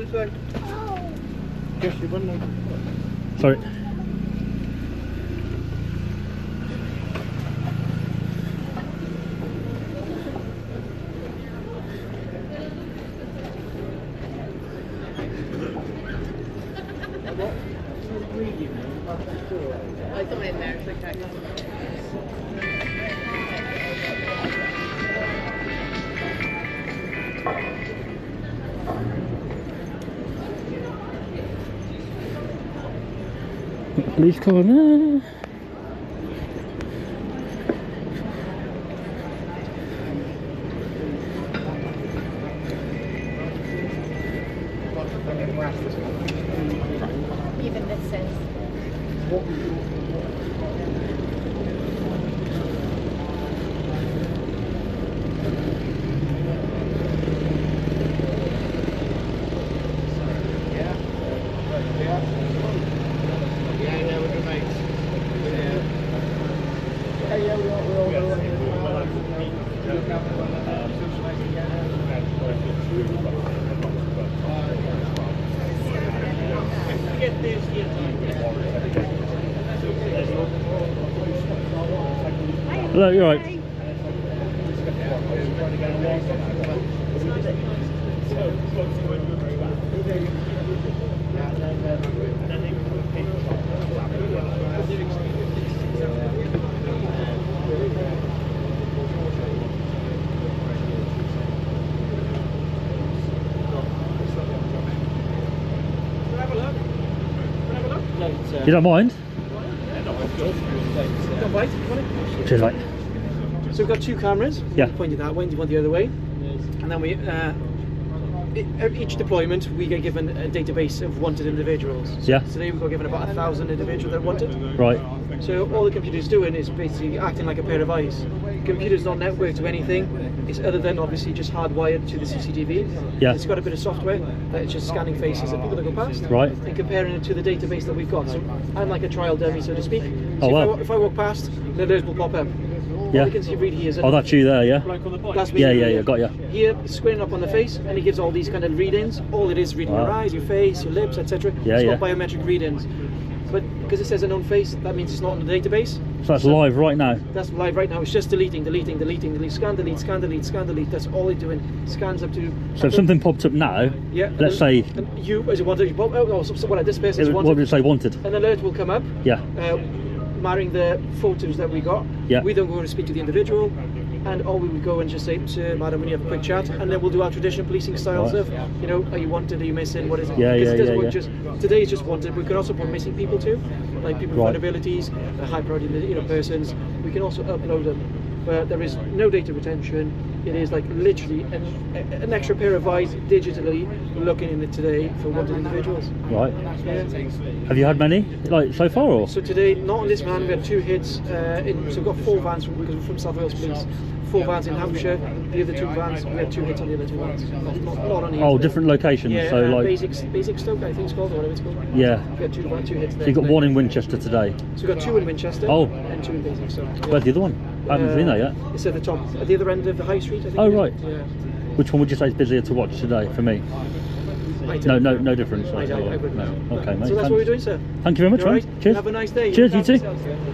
this way. Just you wouldn't. Sorry. Like the in there, okay. Police car there. Even this says. Hello, you're right. You don't mind? Don't bite. Cheers, mate. So we've got two cameras. Yeah. Pointed that way, and one the other way. And then we, each deployment, we get given a database of wanted individuals. So Yeah. today we got given about 1,000 individuals that are wanted. Right. So all the computer's doing is basically acting like a pair of eyes. The computer's not networked to anything. It's other than obviously just hardwired to the CCTV. Yeah. It's got a bit of software that is just scanning faces of people that go past. Right. And comparing it to the database that we've got. So I'm like a trial dummy, so to speak. So Oh, wow. if I walk past, the alert will pop up. Yeah. All you can see read here is Oh, that's you there, yeah? that's me. Yeah, got you. Here, squaring up on the face, and it gives all these kind of readings. All it is reading your Wow. eyes, your face, your lips, etc. Yeah, It's yeah. not biometric readings. But because it says a known face, that means it's not on the database. So that's live right now? That's live right now. It's just deleting, delete, scan, delete, scan, delete, scan, delete. That's all it's doing. Scans up to. So if something popped up now, yeah, let's say... and you, as you wanted, well, this person is What wanted. would it say wanted? An alert will come up. Yeah. Marrying the photos that we got. Yeah. We don't go and speak to the individual, and all we would go and just say, "Sir, madam, when you have a quick chat," and then we'll do our traditional policing styles Right. of, you know, are you wanted, are you missing, what is it? Yeah, Because it yeah, doesn't yeah, work just today. It's just wanted. We can also put missing people too, like people with Right. vulnerabilities, high priority, persons. We can also upload them, but there is no data retention. It is like literally an extra pair of eyes digitally looking in it today for wanted individuals. Right. Yeah. Have you had many, like, so far, or? So today, not on this van, we had 2 hits. So we've got 4 vans from South Wales Police. 4 vans in Hampshire. The other 2 vans, we had 2 hits on the other 2 vans. Not on here. Oh, different locations, Yeah, so like... Basic Stoke, I think it's called, or whatever it's called. Yeah. We had 2 hits there. So you got 1 in Winchester today. So we've got 2 in Winchester. Oh. And 2 in Basic Stoke. Yeah. Where's the other one? I haven't seen that yet. It's at the top, at the other end of the high street, I think. Oh, it is. right. Yeah. Which one would you say is busier to watch today for me? I don't No, know. no difference. I wouldn't know. Okay, mate. So that's what we're doing, sir. Thank you very much, You all man. right? Cheers. Have a nice day. Cheers, you Look too. after yourself,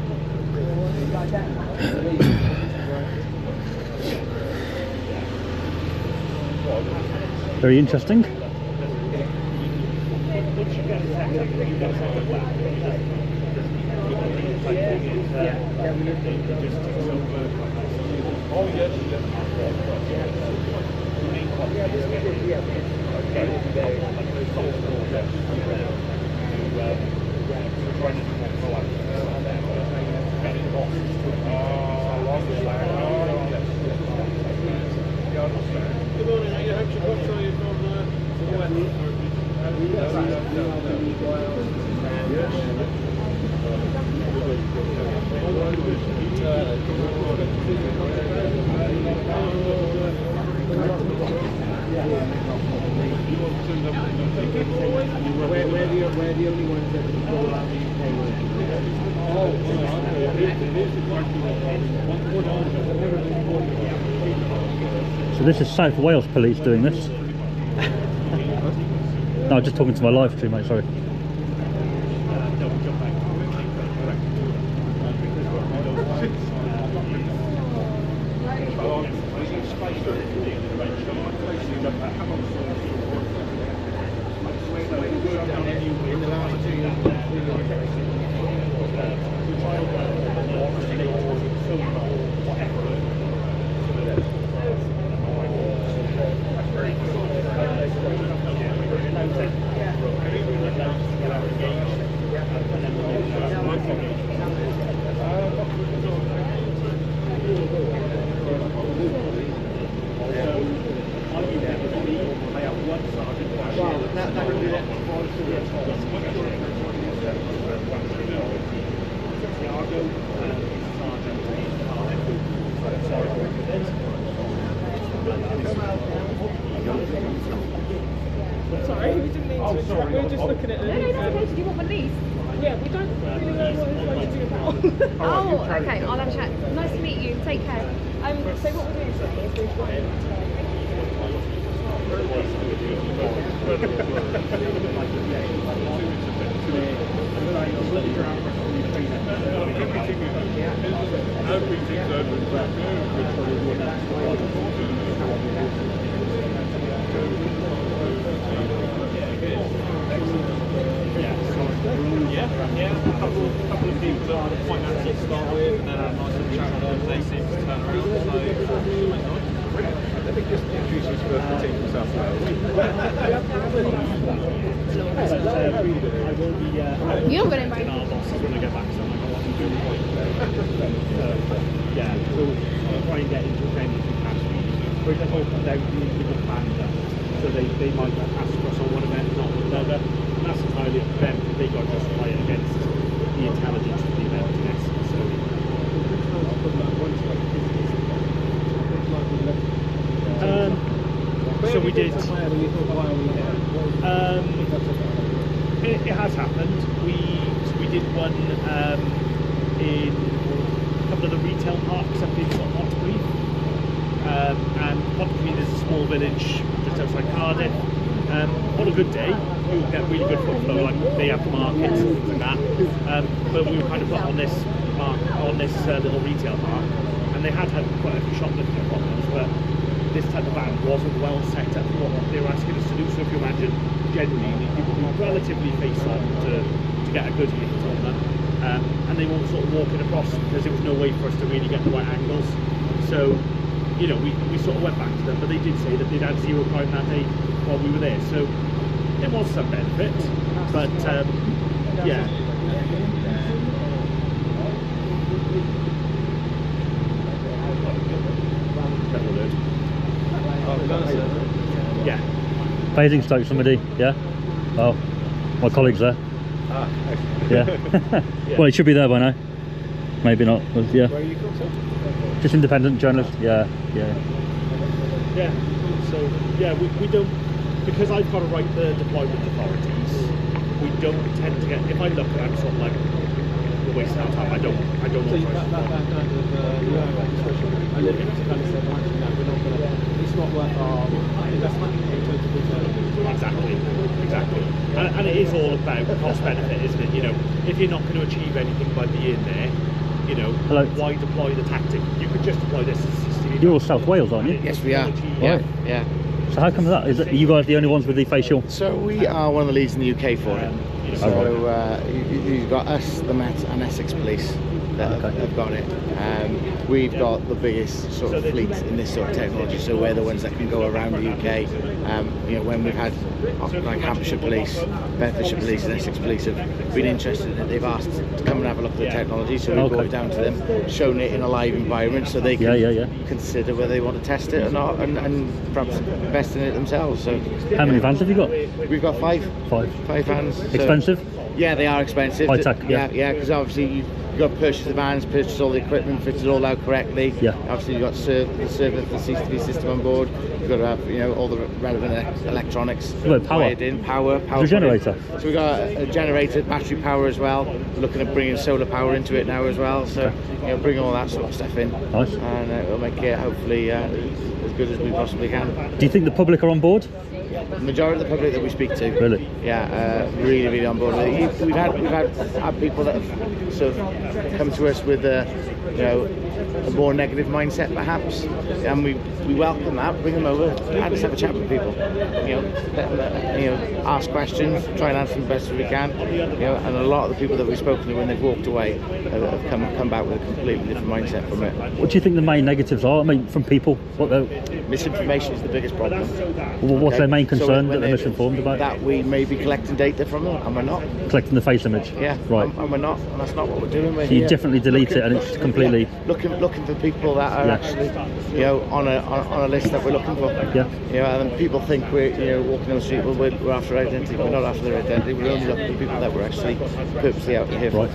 Very interesting. Good morning, are you Hampshire Cops? Are you from We're the only ones that can go around the UK. So this is South Wales Police doing this. No, I'm just talking to my live stream, mate, sorry. Sorry, we didn't mean to interrupt. We were just looking at the. No, that's okay. Do you want one of these? Yeah, we don't really know what it's going to be about. Oh, okay. I'll have a chat. Nice to meet you. Take care. So what we're doing today is we've got. Yeah, a couple of people that are quite nice to start with, and then a nice little chat with them. They seem to turn around, so let me just introduce you to the team from South Wales. You're not going to invite Our bosses when I get back, so I'm like, I want to do the point. Yeah, so we'll try and get into attendance with cash fees. For example, it comes down to the individual fans, so they might pass across on one event, not on another. And that's entirely up to them, because they got to justify it against the intelligence of the event in essence. So we did. It has happened. We did one in a couple of the retail parks up in sort of Pontypridd. And Pontypridd is a small village just outside Cardiff. On a good day, you'll get really good footfall, like they have markets and things like that. But we were kind of put on this little retail park, and they had quite a few shoplifting problems, but this type of van wasn't well set up for what they were asking us to do. So if you imagine, generally you need people who are relatively face on to get a good hit on them, and they were all sort of walking across because there was no way for us to really get the right angles. So, you know, we sort of went back to them, but they did say that they'd had 0 crime that day while we were there, so there was some benefit, but yeah. Yeah. Phasing stoke somebody, yeah? Oh, my colleague's there. Ah, Yeah. Well, he should be there by now. Maybe not, but yeah. Where are you from, sir? Just independent journalist, yeah. Yeah, so yeah, we don't, because I've got to write the deployment authorities, we don't tend to get, if I look at it, I'm sort of like, we're wasting our time, I don't So that kind of discussion, a little bit to kind of say, well, actually, no, we're not going to, it's not worth our investment in terms of return. Exactly. And it is all about cost benefit, isn't it? You know, if you're not going to achieve anything by being there, you know, why deploy the tactic? You could just deploy this system. You're all South Wales, aren't you? Yes, we are. Right. Yeah. So how come that? Are you guys the only ones with the facial? So we are one of the leads in the UK for it. So you've got us, the Met and Essex Police that have got it. We've got the biggest sort of fleet in this sort of technology, so we're the ones that can go around the UK. You know, when we've had like Hampshire Police, Bedfordshire Police and Essex Police have been interested in it, they've asked to come and have a look at the technology, so we've brought it down to them, shown it in a live environment so they can consider whether they want to test it or not, and perhaps invest in it themselves. So how many vans have you got? We've got five vans. Expensive? Yeah, they are expensive. High tech, yeah, because obviously you've got to purchase the vans, purchase all the equipment, fit it all out correctly. Yeah. Obviously you've got the server, the CCTV system on board. You've got to have, you know, all the relevant electronics wired in, power. The generator. So we've got a generator, battery power as well. We're looking at bringing solar power into it now as well. So you know, bring all that sort of stuff in. Nice. And it'll make it hopefully as good as we possibly can. Do you think the public are on board? The majority of the public that we speak to, Really? yeah, really, really on board with it. We've had people that have sort of come to us with a more negative mindset, perhaps, and we welcome that, bring them over, and just have a chat with people. Ask questions, try and answer them the best as we can. And a lot of the people that we've spoken to when they've walked away have come back with a completely different mindset from it. What do you think the main negatives are? I mean, from people, Misinformation is the biggest problem. what's their main concern when that they're misinformed about? That we may be collecting data from them, and we're not. Collecting the face image. Yeah, Right. and we're not, and that's not what we're doing. We're So you here definitely delete it, and it's completely. looking for people that are actually, on a list that we're looking for. Yeah. And people think we're, walking on the street, well, we're after identity. We're not after their identity. We're only looking for people that we're actually purposely out here for. Right.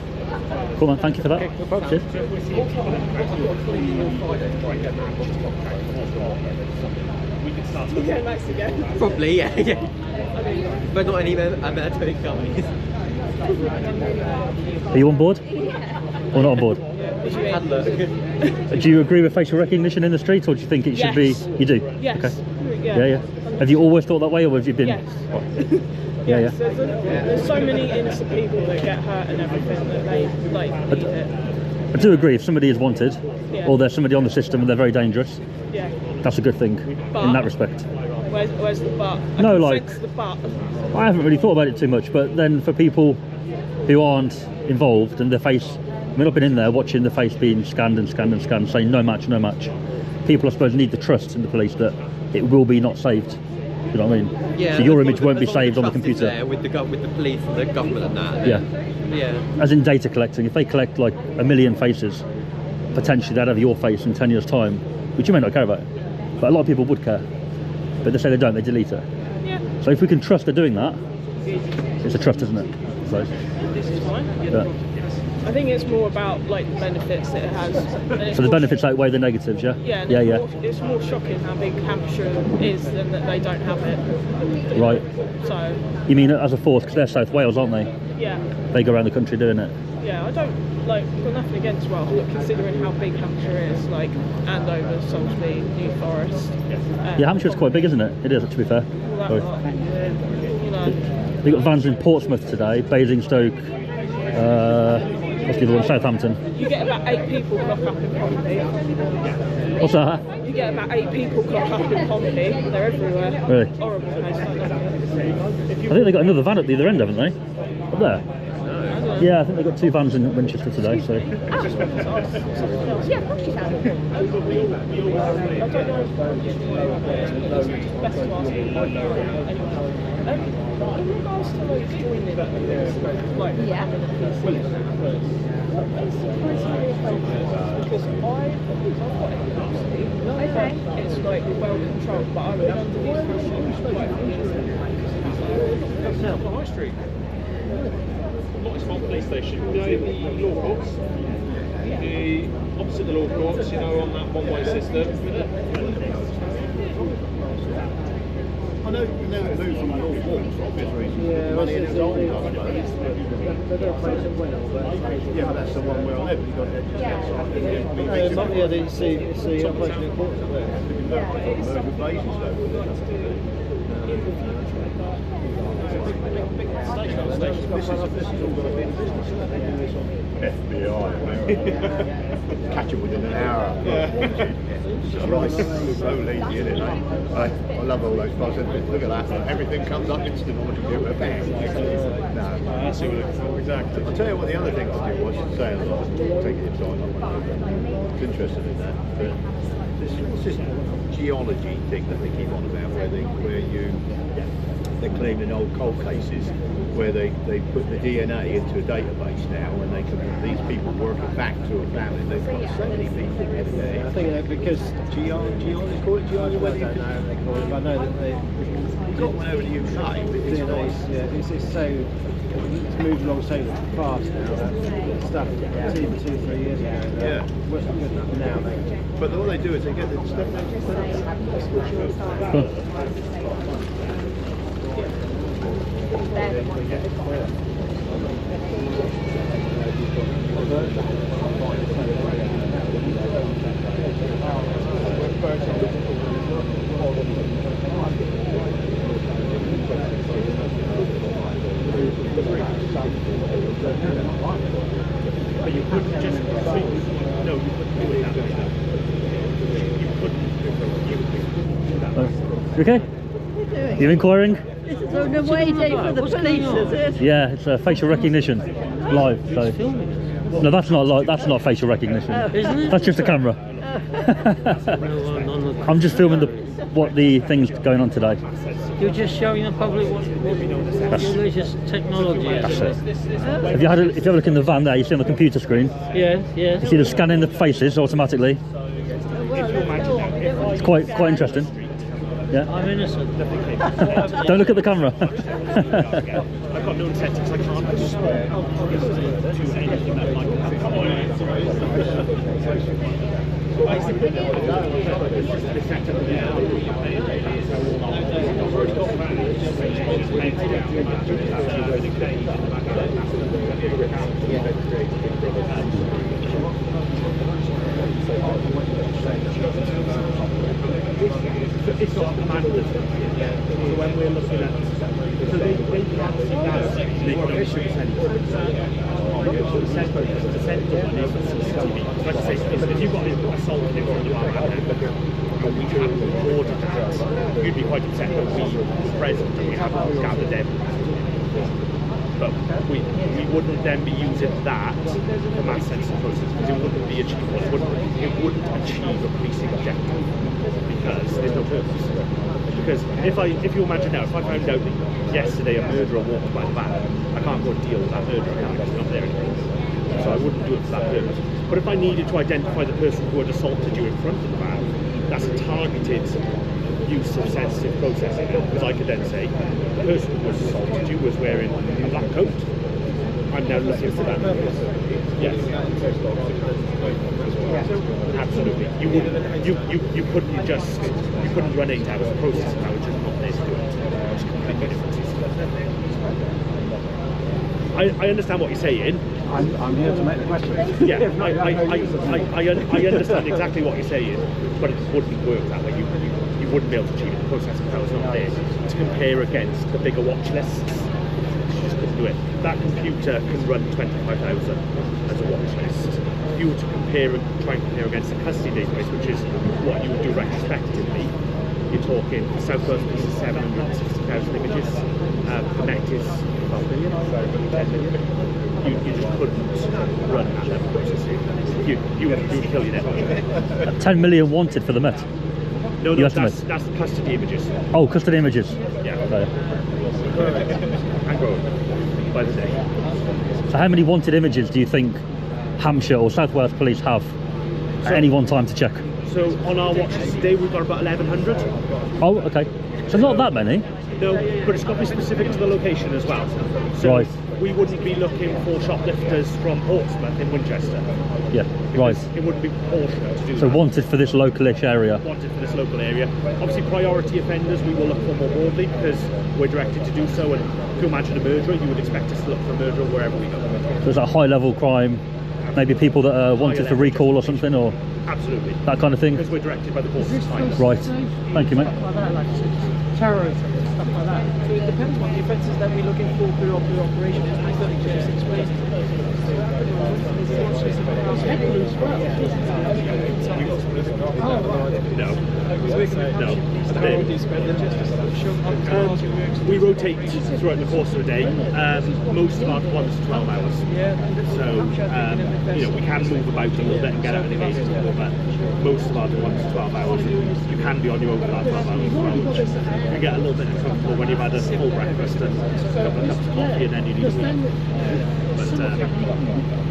Cool, man. Thank you for that. Okay, no problem. Cheers. Yeah, nice again. Probably, yeah. But not any military companies. Are you on board? Or not on board? Had a look. Do you agree with facial recognition in the street, or do you think it should be? You do? Yes. Okay. Yeah. Yeah. Have you always thought that way, or have you been? Yes. Yeah, Yes, there's so many innocent people that get hurt and everything that they need it. I do agree. If somebody is wanted, Yeah. or there's somebody on the system and they're very dangerous, Yeah. that's a good thing But- in that respect. Where's the but? No, I can like- sense the but. I haven't really thought about it too much, but then for people who aren't involved and their face, I mean, I've been in there watching the face being scanned and scanned and scanned, saying no match, no match. People, I suppose, need the trust in the police that it will be not saved. You know what I mean? Yeah. So your as image long won't be as the saved on the trust is computer. there with the police and the government and that. Yeah. Yeah. As in data collecting, if they collect like 1 million faces, potentially they'd have your face in 10 years' time, which you may not care about. But a lot of people would care. But they say they don't, they delete it. Yeah. So if we can trust they're doing that, it's a trust, isn't it? So, This is fine. yeah. I think it's more about the benefits that it has. And it's So the more benefits outweigh the negatives, yeah? Yeah, and Yeah. it's more shocking how big Hampshire is than that they don't have it. Right. So, You mean as a force, because they're South Wales, aren't they? yeah, They go around the country doing it. yeah, I don't, got nothing against Wales, but considering how big Hampshire is, Andover, Salisbury, New Forest. Yeah, Hampshire's quite big, isn't it? It is, to be fair. All Sorry. that, you know, They've got vans in Portsmouth today, Basingstoke, what's the other one, Southampton. you get about 8 people clock up in Pompey. What's that? You get about 8 people clock up in Pompey. They're everywhere. Really? Horrible place. I think they've got another van at the other end, haven't they? Up there? Yeah, I think they've got 2 vans in Winchester today, so... Yeah, of course you can. Best to ask in regards to joining Yeah. because I've got epilepsy. Okay. It's well controlled, but I've been under these restrictions for quite a few years. Down the high street. Not a small police station. You know the law courts? Opposite the law courts, on that one-way system. I know it moved from North Walks for obvious reasons. Yeah, Money in its own, I they're suppose. going to place it well, but... Yeah, but that's the one where I live. You've got it just outside. It's the operation in Portsmouth up there. With Basingstoke. This is all going to be in business. FBI, catch them within an hour. Right, so lazy, isn't it? I love all those bars. Look at that, everything comes up instant on the computer. Bang. No, exactly. I'll tell you what the other thing I did was say, and I'll take your time. I was interested in that. But this geology thing that they keep on about, they're claiming old cold cases where they put the DNA into a database now, and they can these people work it back to a family. They've got so many people in there. I think because geology, call it geology, whether you don't know how they call it, but I know that they Got one over the UK, but it's DNA's, it's moved along so fast now that stuff even 2-3 years ago wasn't good enough now. But all they do is they get the stuff. just no, you couldn't do it that way. You couldn't do that. You okay? You inquiring? So the waiting for the police, is it? Yeah, it's facial recognition live. So. No, that's not live. That's not facial recognition. Isn't it? That's just a camera. I'm just filming what the thing's going on today. You're just showing the public what the latest technology is. That's it. If you have a look in the van there, you see on the computer screen. Yeah, yeah. You see them scanning the faces automatically. It's quite interesting. Yeah. I'm innocent. Don't look at the camera. I've got no incentives. I can't respond to anything that might it's not mandatory. So when we're looking at, so they can actually now make an consent to send the money for CCTV. Like I say, if you've got assault in front of our and we haven't ordered that, you'd be quite upset that we were present and we haven't gathered evidence. But we wouldn't then be using that for mass sensitive process because it wouldn't be achievable. It wouldn't achieve a policing objective because there's no purpose. Because if you imagine now, if I found out that yesterday a murderer walked by the van, I can't go and deal with that murderer now because he's not there anymore. So I wouldn't do it for that purpose. But if I needed to identify the person who had assaulted you in front of the van, that's a targeted use of sensitive processing, because I could then say the person who was assaulted you was wearing a black coat. I'm now looking for that. Yes. Absolutely. You wouldn't. You couldn't run 8 hours of processing. I would just not there to do it. It's completely different. I understand what you're saying. I'm here to make the question. Yeah, I understand exactly what you're saying, but it wouldn't work that way. You wouldn't be able to achieve it. The processing power's not there to compare against the bigger watch lists. You just couldn't do it. That computer can run 25,000 as a watch list. If you were to try and compare against the custody database, which is what you would do retrospectively, you're talking the South Wales piece is 760,000 images. The Met is 12 million, so 10 million. You just couldn't run that level of processing. You would kill your network. 10 million wanted for the Met. No, that's the custody images. Oh, custody images. Yeah. Okay. And growing by the day. So how many wanted images do you think Hampshire or South Wales Police have at any one time to check? So on our watch list today we've got about 1,100. Oh, okay. So not that many. No, but it's got to be specific to the location as well. So right. We wouldn't be looking for shoplifters from Portsmouth in Winchester. Yeah, right. It wouldn't be proportionate to do So that. wanted for this localish area. Wanted for this local area. Obviously priority offenders we will look for more broadly because we're directed to do so, and if you imagine a murderer, you would expect us to look for a murderer wherever we go. So it's a high level crime, maybe people that are wanted for recall or something, or absolutely that kind of thing? Because we're directed by the courts. Right. Thank you, mate. Terrorism and stuff like that. So it depends what the offences that we're looking for per operation is. I thought you just explained. We rotate throughout the course of the day. Most of our ones are 12 hours. So we can move about a little bit and get out of the base, but most of our ones are 12 hours. You can be on your own for that 12 hours as well. You get a little bit uncomfortable when you've had a full breakfast and a couple of cups of coffee and then you need to eat.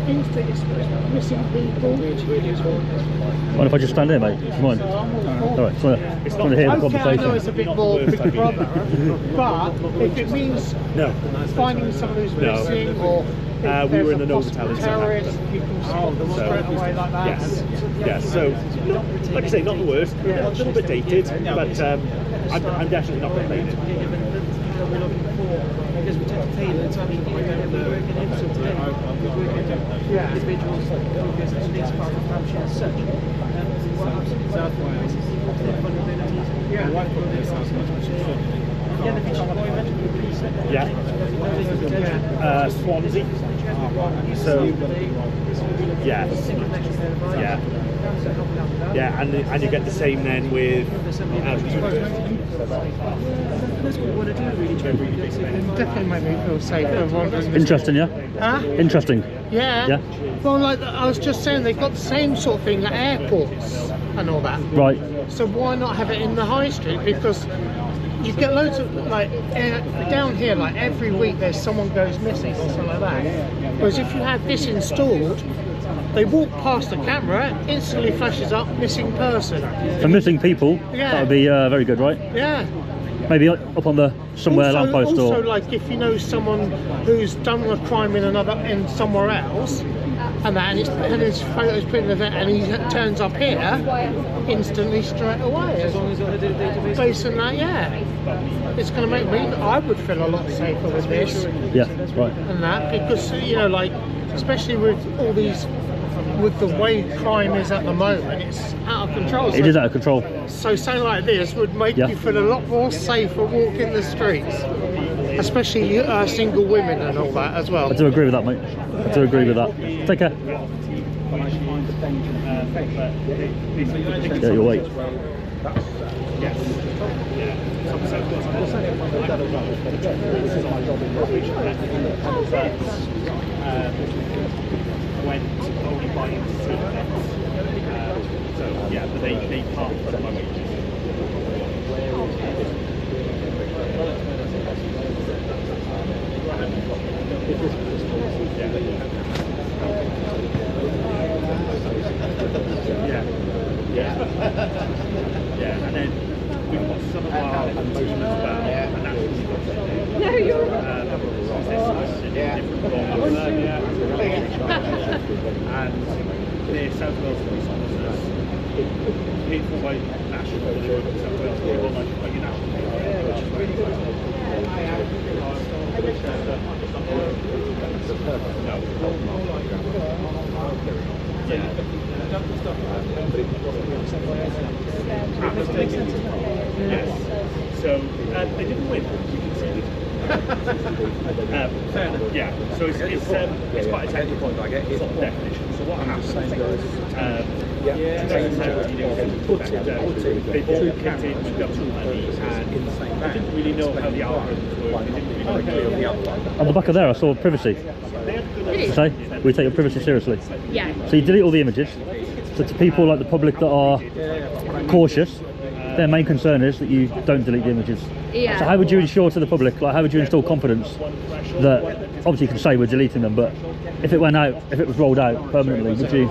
Missing people. Mind if I just stand here, mate? Come on. Alright, just want to hear the conversation. I know it's a bit more Big Brother, but if it means finding someone who's missing or we were in an hotel in terrorists, you can spot them straight away like that. Yes. So, like I say, not the worst. A little bit dated, but I'm definitely not complaining. We're looking for, because we tend to tailor to actually the area we're working in. So today we're working with individuals focused on this part of Hampshire as such. What happens South Wales is their vulnerabilities. The beach employment, Swansea. So yeah, yeah, and you get the same then with That's what we want to do, really. Definitely make me feel safer wandering. Interesting, yeah? Huh? Interesting. Yeah. Yeah. Well, like I was just saying, they've got the same sort of thing at airports and all that. Right. So why not have it in the high street? Because you get loads of, like, down here, like every week there's someone goes missing or something like that. Whereas if you had this installed, they walk past the camera, instantly flashes up missing person. For missing people, Yeah. that would be very good, right? Yeah. Maybe up on the somewhere lamppost also, or... like if you know someone who's done a crime in somewhere else, and his photos put in the event, and he turns up here, instantly straight away. As long as it's on a database. Based on that, yeah, it's going to make me. I would feel a lot safer with this. Yeah, right. And that, because like especially with all these. With the way crime is at the moment, it's out of control. It is out of control. So something like this would make you feel a lot more safer walking the streets, especially single women and all that as well. I do agree with that, mate. I do agree with that. Take care. Yeah, you'll wait. Went only buying certain so yeah, but they park for the moment. Yeah, and then we've got some of our team as well, and that's No, you're and the South Wales police officers paid for by national South Wales people like you now, which is really good. Yes. So they didn't win. You can see it. Yeah, so it's quite a technical point. I get sort of definition. So what happens? They all kept in government money, and they didn't really know how the algorithms work. They didn't really know. On the back of there, I saw privacy. Say, we take your privacy seriously. Yeah. So you delete all the images. So to people like the public that are cautious, their main concern is that you don't delete the images. Yeah. So how would you ensure to the public, like how would you instill confidence that, obviously you can say we're deleting them, but if it went out, if it was rolled out permanently, would you?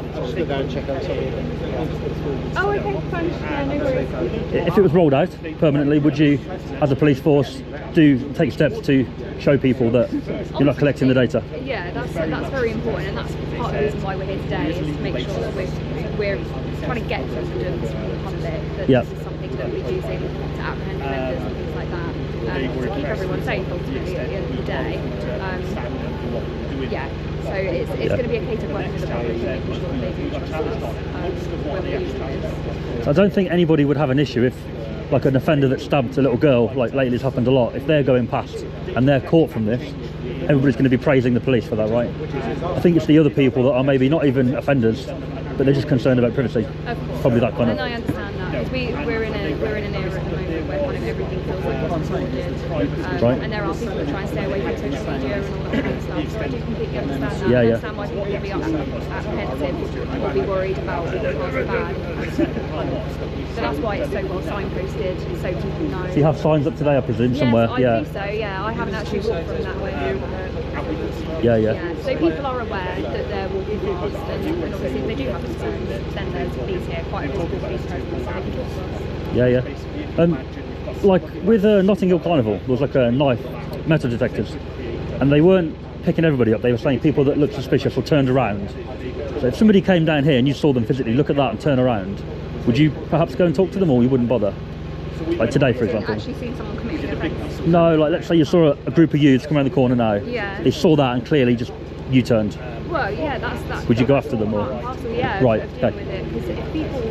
Oh, okay, fine. Yeah, no worries. If it was rolled out permanently, would you, as a police force, take steps to show people that you're not collecting the data? Yeah, that's very important, and that's part of the reason why we're here today, is to make sure that we're trying to get confidence from the public that this is something that we're using to apprehend offenders and things like that, to keep everyone safe ultimately at the end of the day. Yeah, so it's going to be a case of working with the public and making sure that they do trust us when we're using this. I don't think anybody would have an issue if, like, an offender that stabbed a little girl, like lately it's happened a lot, if they're going past and they're caught from this, everybody's going to be praising the police for that, right? I think it's the other people that are maybe not even offenders, but they're just concerned about privacy. Probably that kind of. And I understand that, because we're in an era at the moment where kind of everything feels like it's recorded, right. And there are people that try and stay away from social media and all that kind of stuff. So I do completely understand that. Yeah, I yeah. understand why people will be apprehensive or be worried about what was bad. So that's why it's so well signposted, so people know. So you have signs up today, I presume, somewhere? Yes, I believe so, yeah. I haven't actually walked from that way. Yeah. So people are aware that they're walking through Boston, and obviously if they do have concerns, then there's police here, quite a visible police presence, so they can talk to us. Yeah. Like with Notting Hill Carnival, there was like a knife metal detectors, and they weren't picking everybody up. They were saying people that looked suspicious or turned around. So if somebody came down here and you saw them physically look at that and turn around, would you perhaps go and talk to them, or you wouldn't bother? Like today, for example. Actually seen someone committing an offence? No, like let's say you saw a group of youths come around the corner now. Yeah. They saw that and clearly just U-turned. Well, yeah, that's. Would you go after them or? Parcel, yeah, Right. Of dealing with it, because if people, We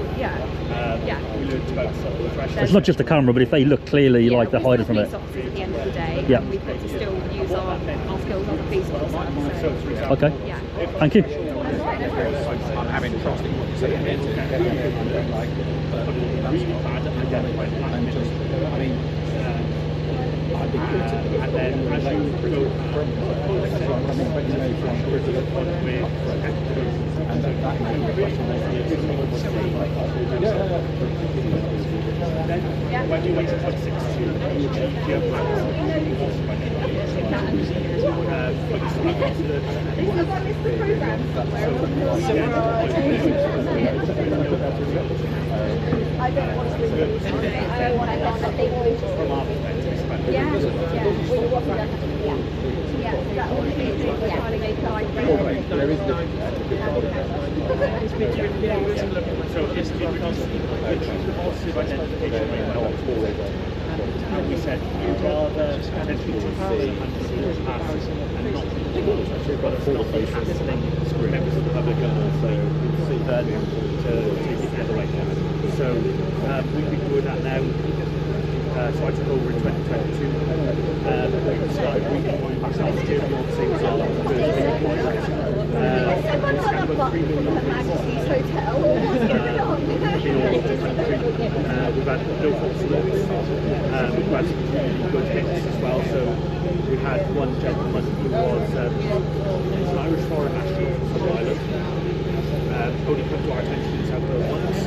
learned about subtle thresholds. It's not just the camera, but if they look clearly like they're hiding from it. Police officers at the end of the day, Yeah. and we've got to still use our skills as a police officer. So, Okay. yeah. Thank you. I'm having trust in what you say. And then as you go from when you went to 6 we said you'd rather potentially pass and not but a full face members of the public and also then to take it the other way. So we've been doing that now. So I took over in 2022. We started reading ourselves to the same sort of we've had no false alerts. We've had some really good hits as well. So we had one gentleman who was an Irish foreign national from Ireland. Only come to our attention in South Wales once.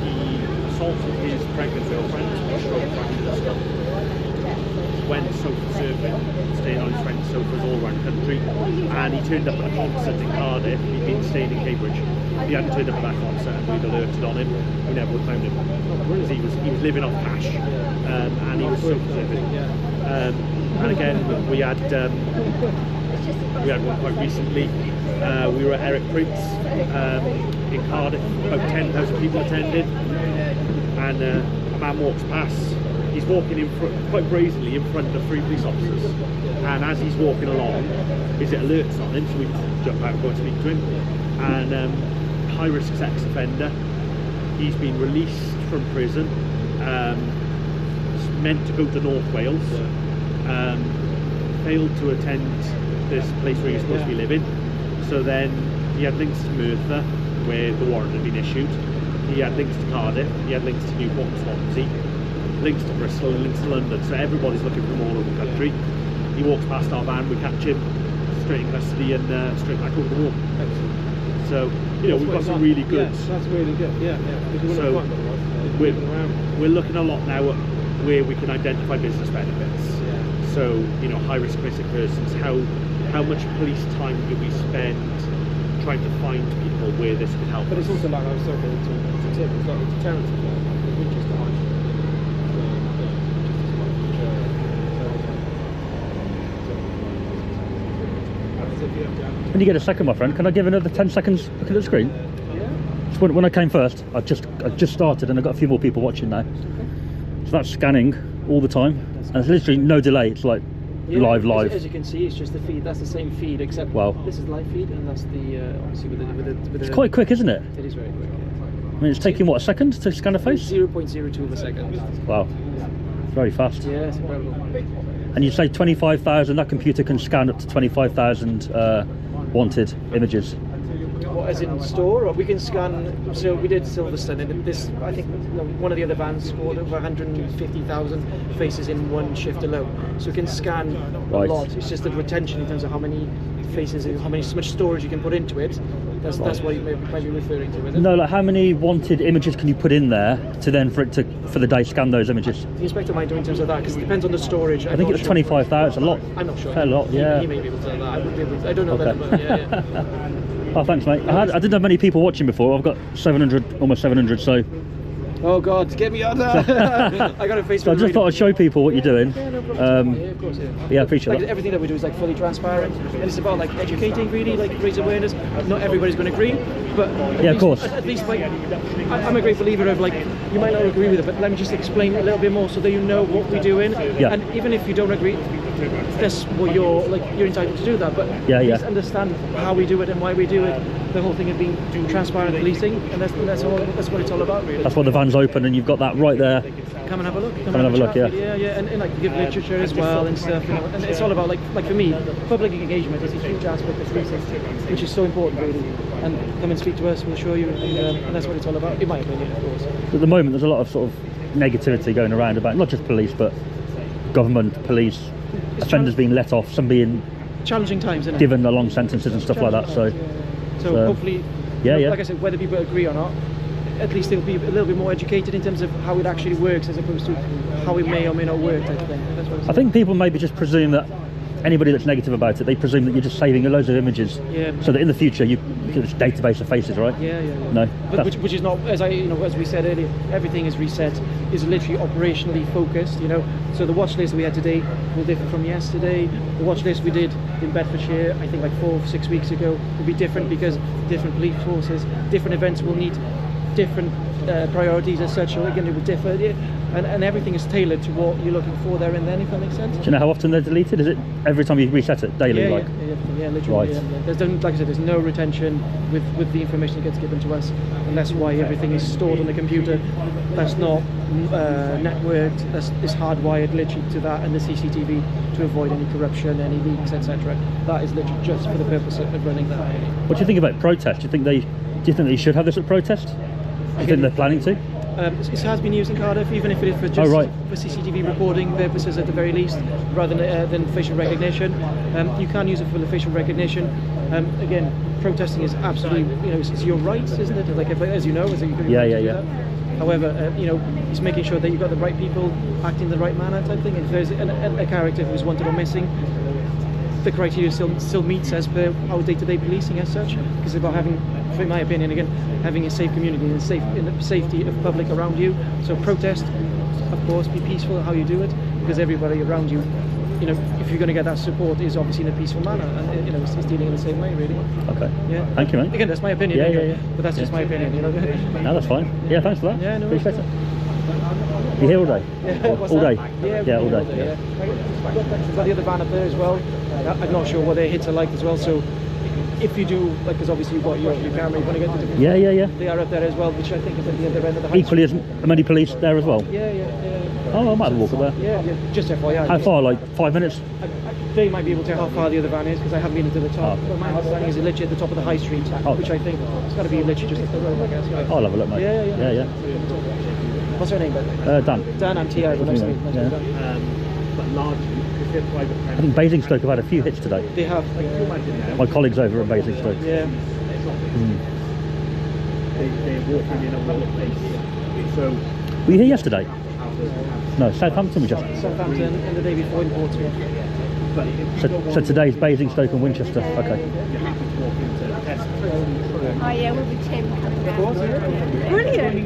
He assaulted his pregnant girlfriend, stroke fractured her skull. Went sofa surfing, staying on his friend's sofas all around the country, and he turned up at a concert in Cardiff. He'd been staying in Cambridge. He hadn't turned up at that concert, and we'd alerted on him. We never would have found him because he was living off cash, and he was sofa surfing. And again, we had one quite recently. We were at Eric Priest's in Cardiff. About 10,000 people attended, and a man walks past. He's walking in front, quite brazenly in front of 3 police officers, and as he's walking along, his alerts on him, so we jump out and go and speak to him. And high-risk sex offender. He's been released from prison. Meant to go to North Wales. Failed to attend this place where he's supposed to be living. So then he had links to Merthyr, where the warrant had been issued. He had links to Cardiff. He had links to Newport and Swansea. Links to Bristol and links to London, so everybody's looking from all over the country. He walks past our van, we catch him, straight in custody and straight back over the wall. So, you know, we've got some really good. Yes, that's really good. Yeah. So we're looking a lot now at where we can identify business benefits. Yeah. So, you know, high-risk missing persons. How much police time do we spend trying to find people where this could help? But it's also like I was talking to Tim. It's like a deterrent as well. Winchester High. When you get a second, my friend, can I give another 10 seconds look at the screen? Yeah. So when I came first, I just started and I've got a few more people watching now. So that's scanning all the time, and there's literally no delay. It's like live. As you can see, it's just the feed. That's the same feed, except this is live feed, and that's the obviously with the. It's quite quick, isn't it? It is very quick. I mean, it's taking what, a second to scan a face? 0.02 of a second. Wow, very fast. Yeah, it's incredible. And you say 25,000. That computer can scan up to 25,000 wanted images. What, as in store, or we can scan? So we did Silverstone, and this, I think, one of the other vans scored over 150,000 faces in one shift alone. So we can scan a lot. It's just the retention in terms of how many faces, how much storage you can put into it. That's what you might be referring to, isn't it? No, like how many wanted images can you put in there to then for the day scan those images? The inspector might do in terms of that, because it depends on the storage. I think it's 25,000. A lot. I'm not sure. Fair lot, yeah. He may be able to tell that. I wouldn't be able to. I don't know that, but yeah. Oh, thanks, mate. I didn't have many people watching before. I've got 700, almost 700. So. Oh God, get me on that! I got a Facebook. So I just thought I'd show people what you're doing. Yeah, no problem. Yeah, of course, yeah. Yeah, I appreciate like, that. Everything that we do is like fully transparent, and it's about like educating, really, like raise awareness. Not everybody's going to agree, but yeah, of course. At least, like, I'm a great believer of like, you might not agree with it, but let me just explain a little bit more so that you know what we're doing. Yeah. And even if you don't agree, that's what you're entitled to do that. But please understand how we do it and why we do it. The whole thing of being transparent policing, and that's what it's all about, really. That's why the van's open, and you've got that right there. Come and have a look. Come and have a look, yeah. Yeah, and like give literature as well and stuff. You know, and it's all about like for me, public engagement is a huge aspect of policing, which is so important, really. And come and speak to us, we'll show you, and that's what it's all about, in my opinion, of course. At the moment, there's a lot of sort of negativity going around about not just police, but government, police, offenders being let off, some being challenging times, isn't it? Given the long sentences and stuff like that. So hopefully, like I said, whether people agree or not, at least they'll be a little bit more educated in terms of how it actually works, as opposed to how it may or may not work, type of thing. That's what I think people maybe just presume that anybody that's negative about it, they presume that you're just saving loads of images, so that in the future you get this database of faces, right? Yeah. No, but which is not, as we said earlier, everything is reset, is literally operationally focused. You know, so the watch list we had today will differ from yesterday. The watch list we did in Bedfordshire, I think like 4 or 6 weeks ago, will be different because different police forces, different events will need different priorities as such. So again, it will differ, and everything is tailored to what you're looking for there and then, if that makes sense. Do you know how often they're deleted? Is it every time you reset it daily? Yeah, literally. Right. Yeah. There's, like I said, there's no retention with the information that gets given to us, and that's why everything is stored on the computer. That's not networked. It's hardwired literally to that and the CCTV to avoid any corruption, any leaks, etc. That is literally just for the purpose of running that. What do you think about protest? Do you think they should have this at protest? Do you think they're planning to? It has been used in Cardiff, even if it is for just for CCTV recording purposes at the very least, rather than facial recognition. You can use it for the facial recognition. Again, protesting is absolutely, it's your rights, isn't it? Like, as you know, yeah. However, it's making sure that you've got the right people acting in the right manner, type thing. If there's a character who's wanted or missing, the criteria still meets as per our day-to-day policing as such, because it's about having, in my opinion, again, having a safe community and the safety of public around you. So protest, of course, be peaceful how you do it, because everybody around you, if you're going to get that support, is obviously in a peaceful manner, and it's dealing in the same way, really. Okay. Yeah. Thank you, mate. Again, that's my opinion. Yeah. But that's just my opinion. No, that's fine. Yeah, thanks for that. Yeah, no. Appreciate it. You here all day? Yeah, all day. Yeah, all day. Yeah. We've got the other van up there as well. I'm not sure what their hits are like as well. So if you do, because obviously you've got your camera, you want to get the different. Yeah. They are up there as well, which I think is at the other end of the high Equally as many police there as well. Yeah. Oh, I might have a walk up there. Yeah. Just FYI. How far? Like 5 minutes? They might be able to tell how far the other van is, because I haven't been into the top. But my understanding is literally at the top of the high street, which I think it's got to be literally just at the road, I guess. I'll have a look, mate. Yeah. What's your name? Dan. Dan, I'm T.I. Nice to meet you. But largely, because they're private I think Basingstoke have had a few hits today. They have. My colleagues over at Basingstoke. Yeah. They're walking in all over the place. So. Were you here yesterday? No, Southampton was just. Southampton and the day before in Portsmouth. So today's Basingstoke and Winchester. Okay. Oh yeah, we'll be Tim coming down. Brilliant.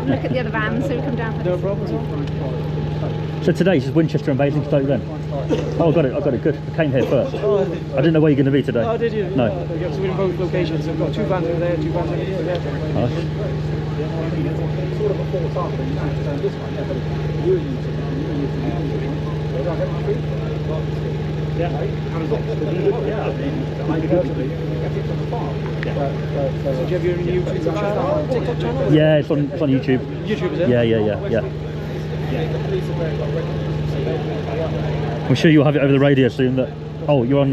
Look at the other van, so we come down. No problem at all. So today's is Winchester and Basingstoke then? Oh, I got it, good. I came here first. I didn't know where you're going to be today. Oh, did you? No. So we're in both locations. We've got 2 vans over there, 2 vans over here. Nice. Sort of a fourth up, and you can turn this one, but you use it. So do you have your YouTube channel, TikTok channel? Yeah, it's on YouTube. YouTube, is it? Yeah. I'm sure you'll have it over the radio soon. You're on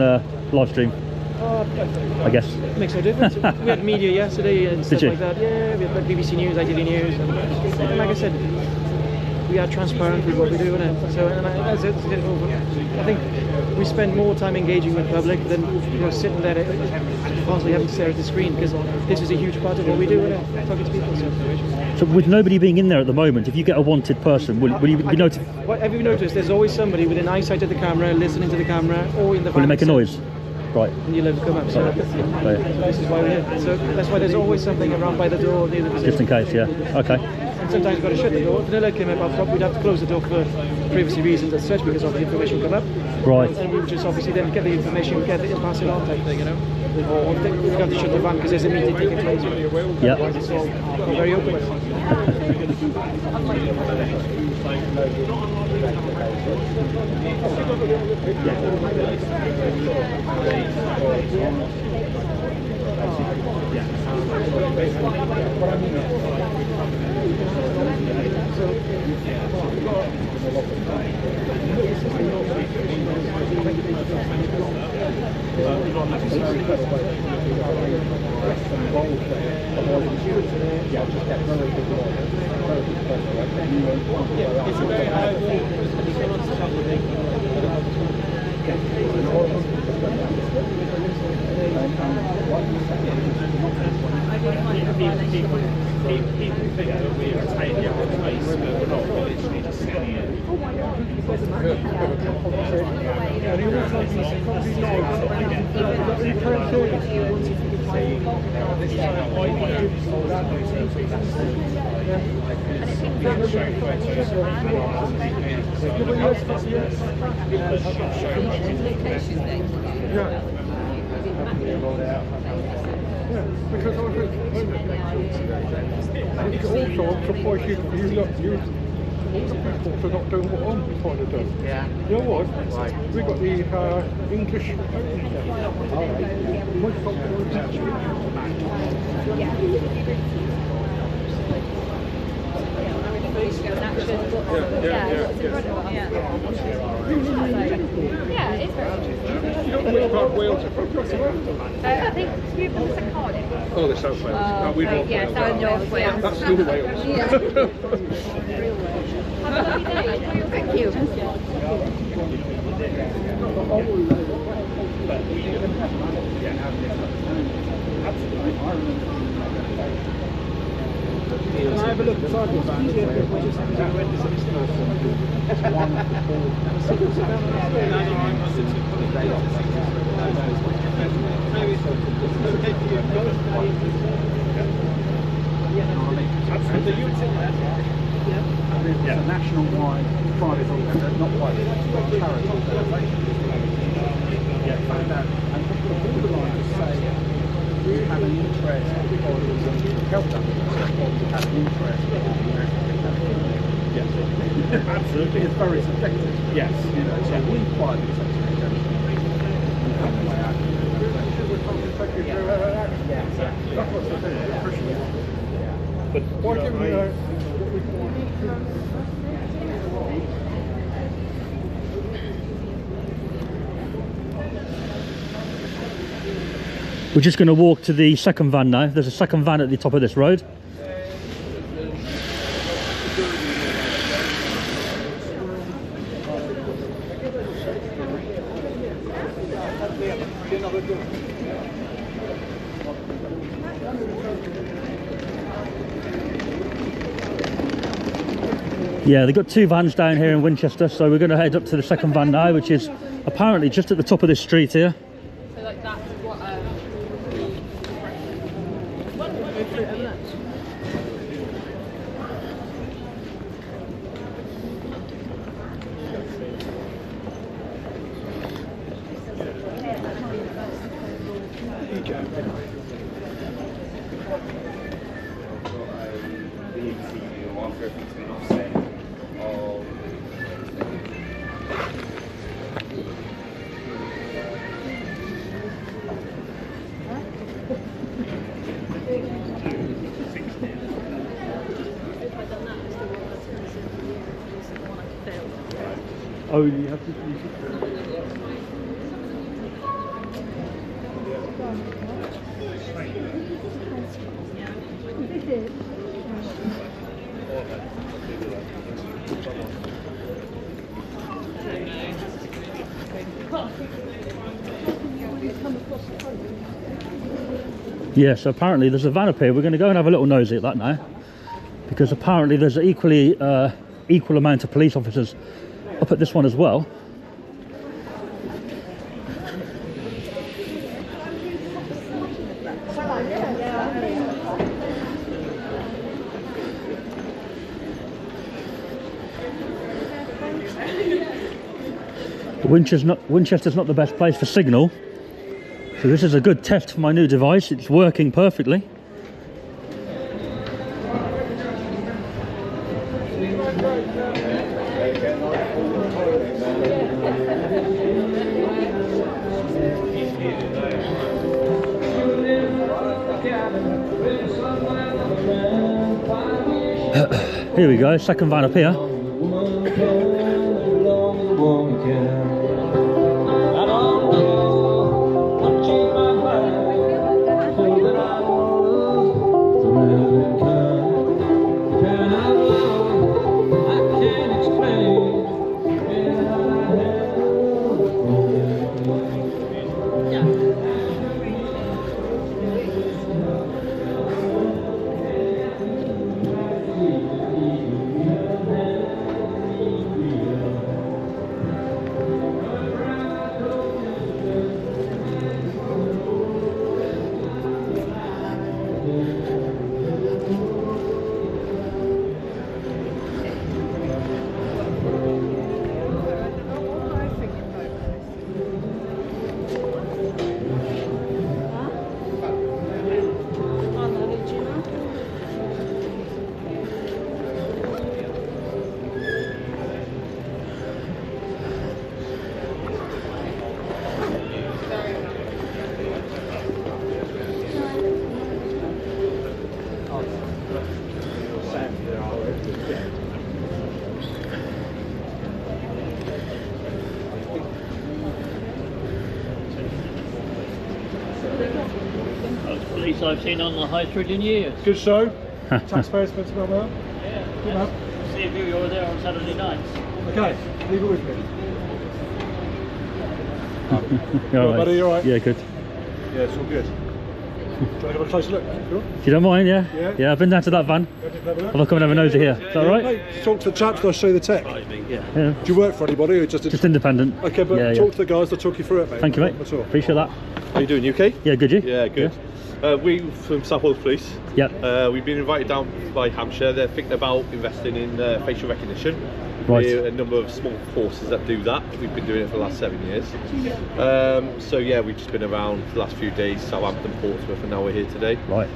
live stream. I guess. Makes no difference. We had media yesterday and stuff like that. Yeah, we had like BBC News, ITV News, and like I said, we are transparent with what we do, and so I think we spend more time engaging with the public than sitting there constantly having to stare at the screen, because this is a huge part of what we do, talking to people. So with nobody being in there at the moment, if you get a wanted person, will you be notified? Have you noticed there's always somebody within eyesight of the camera, listening to the camera, or in the van? Will it make a noise? Right. And you'll have to come up. So this is why we're here. So that's why there's always something around by the door near the position. Just in case, yeah. Okay. And sometimes you've got to shut the door. If an alert came up, we'd have to close the door for privacy reasons as such, because of the information come up. Right. And we would just obviously then get the information, get it and pass it on type thing, Or we've got to shut the van because there's a meeting taking place. Yeah. Otherwise it's all very open. Because I think also I'm surprised you lot use all the people for not doing what I'm trying to do. Yeah. You know what? Right. We got the English Yeah, it's very interesting. You don't know which part of Wales are from? I think we've been to Cardiff. Oh, the South Wales. No, we North Yeah, Wales. South North Wales. That's still Wales. Yeah. Have a lovely day. Thank you. Can I have a look inside your van? It's a national-wide private organisation, not private, charity organisation. Found out, and people are organised to say, we have an interest in help them, or we have an interest in Yes, absolutely, it's very subjective. Yes, you know, so we quietly say to each other, that's what's the thing, appreciate. But why don't we know what we can do? We're just going to walk to the second van now. There's a second van at the top of this road. Yeah, they've got two vans down here in Winchester, so we're going to head up to the second van now, which is apparently just at the top of this street here. So like that's what Oh, you have to. Yeah, so apparently there's a van up here. We're going to go and have a little nosy at that now, because apparently there's an equal amount of police officers up at this one as well. Winchester's not the best place for signal, so this is a good test for my new device. It's working perfectly. Here we go, second van up here. Police I've seen on the high street in years. Good show. Taxpayers spent well there. Good man. See if you were there on Saturday nights. Okay, leave it with me. You all right? Buddy, you alright? Yeah, good. Yeah, it's all good. Do you want to have a closer look? Sure. If you don't mind, yeah? Yeah. I've been down to that van. I'll come and have a nosy here. Is that all right? Mate, talk to the chaps, they'll show you the tech. Yeah. Do you work for anybody or just independent? Okay, but yeah, talk to the guys, they'll talk you through it, mate. Thank you, mate. That's all. Appreciate that. How you doing, UK? Yeah, good, you? Yeah, good. We from South Wales Police. Yeah. We've been invited down by Hampshire. They're thinking about investing in facial recognition. Right. We're a number of small forces that do that. We've been doing it for the last 7 years. So yeah, we've just been around for the last few days, Southampton, Portsmouth, and now we're here today. Right.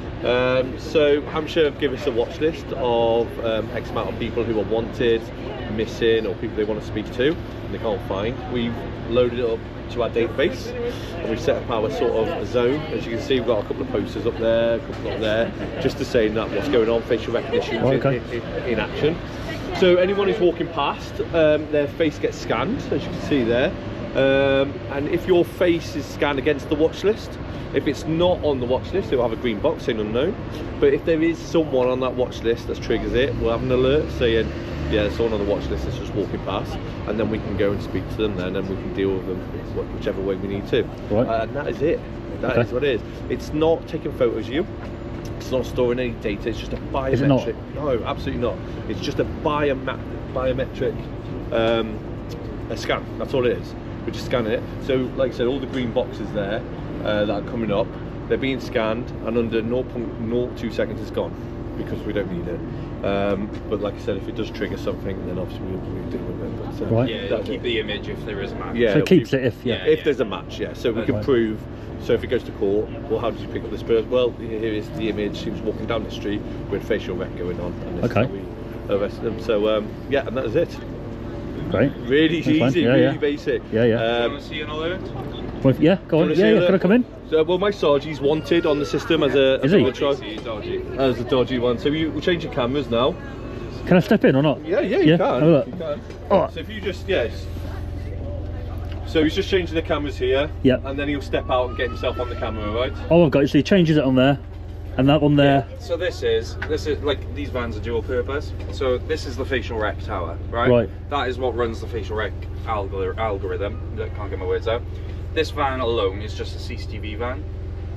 So Hampshire have given us a watch list of X amount of people who are wanted, missing, or people they want to speak to and they can't find. We've loaded it up to our database and we've set up our sort of zone. As you can see, we've got a couple of posters up there, a couple up there, just to say that what's going on, facial recognition in action. So anyone who's walking past, their face gets scanned, as you can see there, and if your face is scanned against the watch list, if it's not on the watch list, it will have a green box saying unknown. But if there is someone on that watch list that triggers it, we'll have an alert saying, yeah, there's someone on the watch list that's just walking past, and then we can go and speak to them then, and we can deal with them whichever way we need to. Right. And that is it. That is what it is. It's not taking photos of you. It's not storing any data. It's just a biometric. Is it not? No, absolutely not. It's just a biometric a scan. That's all it is. We're just scanning it. So, like I said, all the green boxes there that are coming up, they're being scanned, and under 0.02 seconds it's gone because we don't need it. But like I said, if it does trigger something, then obviously we'll deal with it. But, right. Yeah, keep the image if there is a match. Yeah, so it keeps it if if there's a match. Yeah, so we can prove. So if it goes to court, well, how did you pick up this person? Well, here is the image. He was walking down the street with facial rec going on, and this is how we arrested him. So yeah, and that is it. Great. Really easy, really basic. Yeah, yeah. Do you want to see an alert? Well, yeah, go on. Yeah, can I come in? So, well, my Sargie's wanted on the system as a dodgy one. So we'll change your cameras now. Can I step in or not? Yeah, you can. You can. Oh. So if you just so he's just changing the cameras here. Yeah. And then he'll step out and get himself on the camera, right? Oh, I've got it. So he changes it on there, and that one there. Yeah. So this is like, these vans are dual purpose. So this is the facial rec tower, right? Right. That is what runs the facial rec algorithm. I can't get my words out. This van alone is just a CCTV van.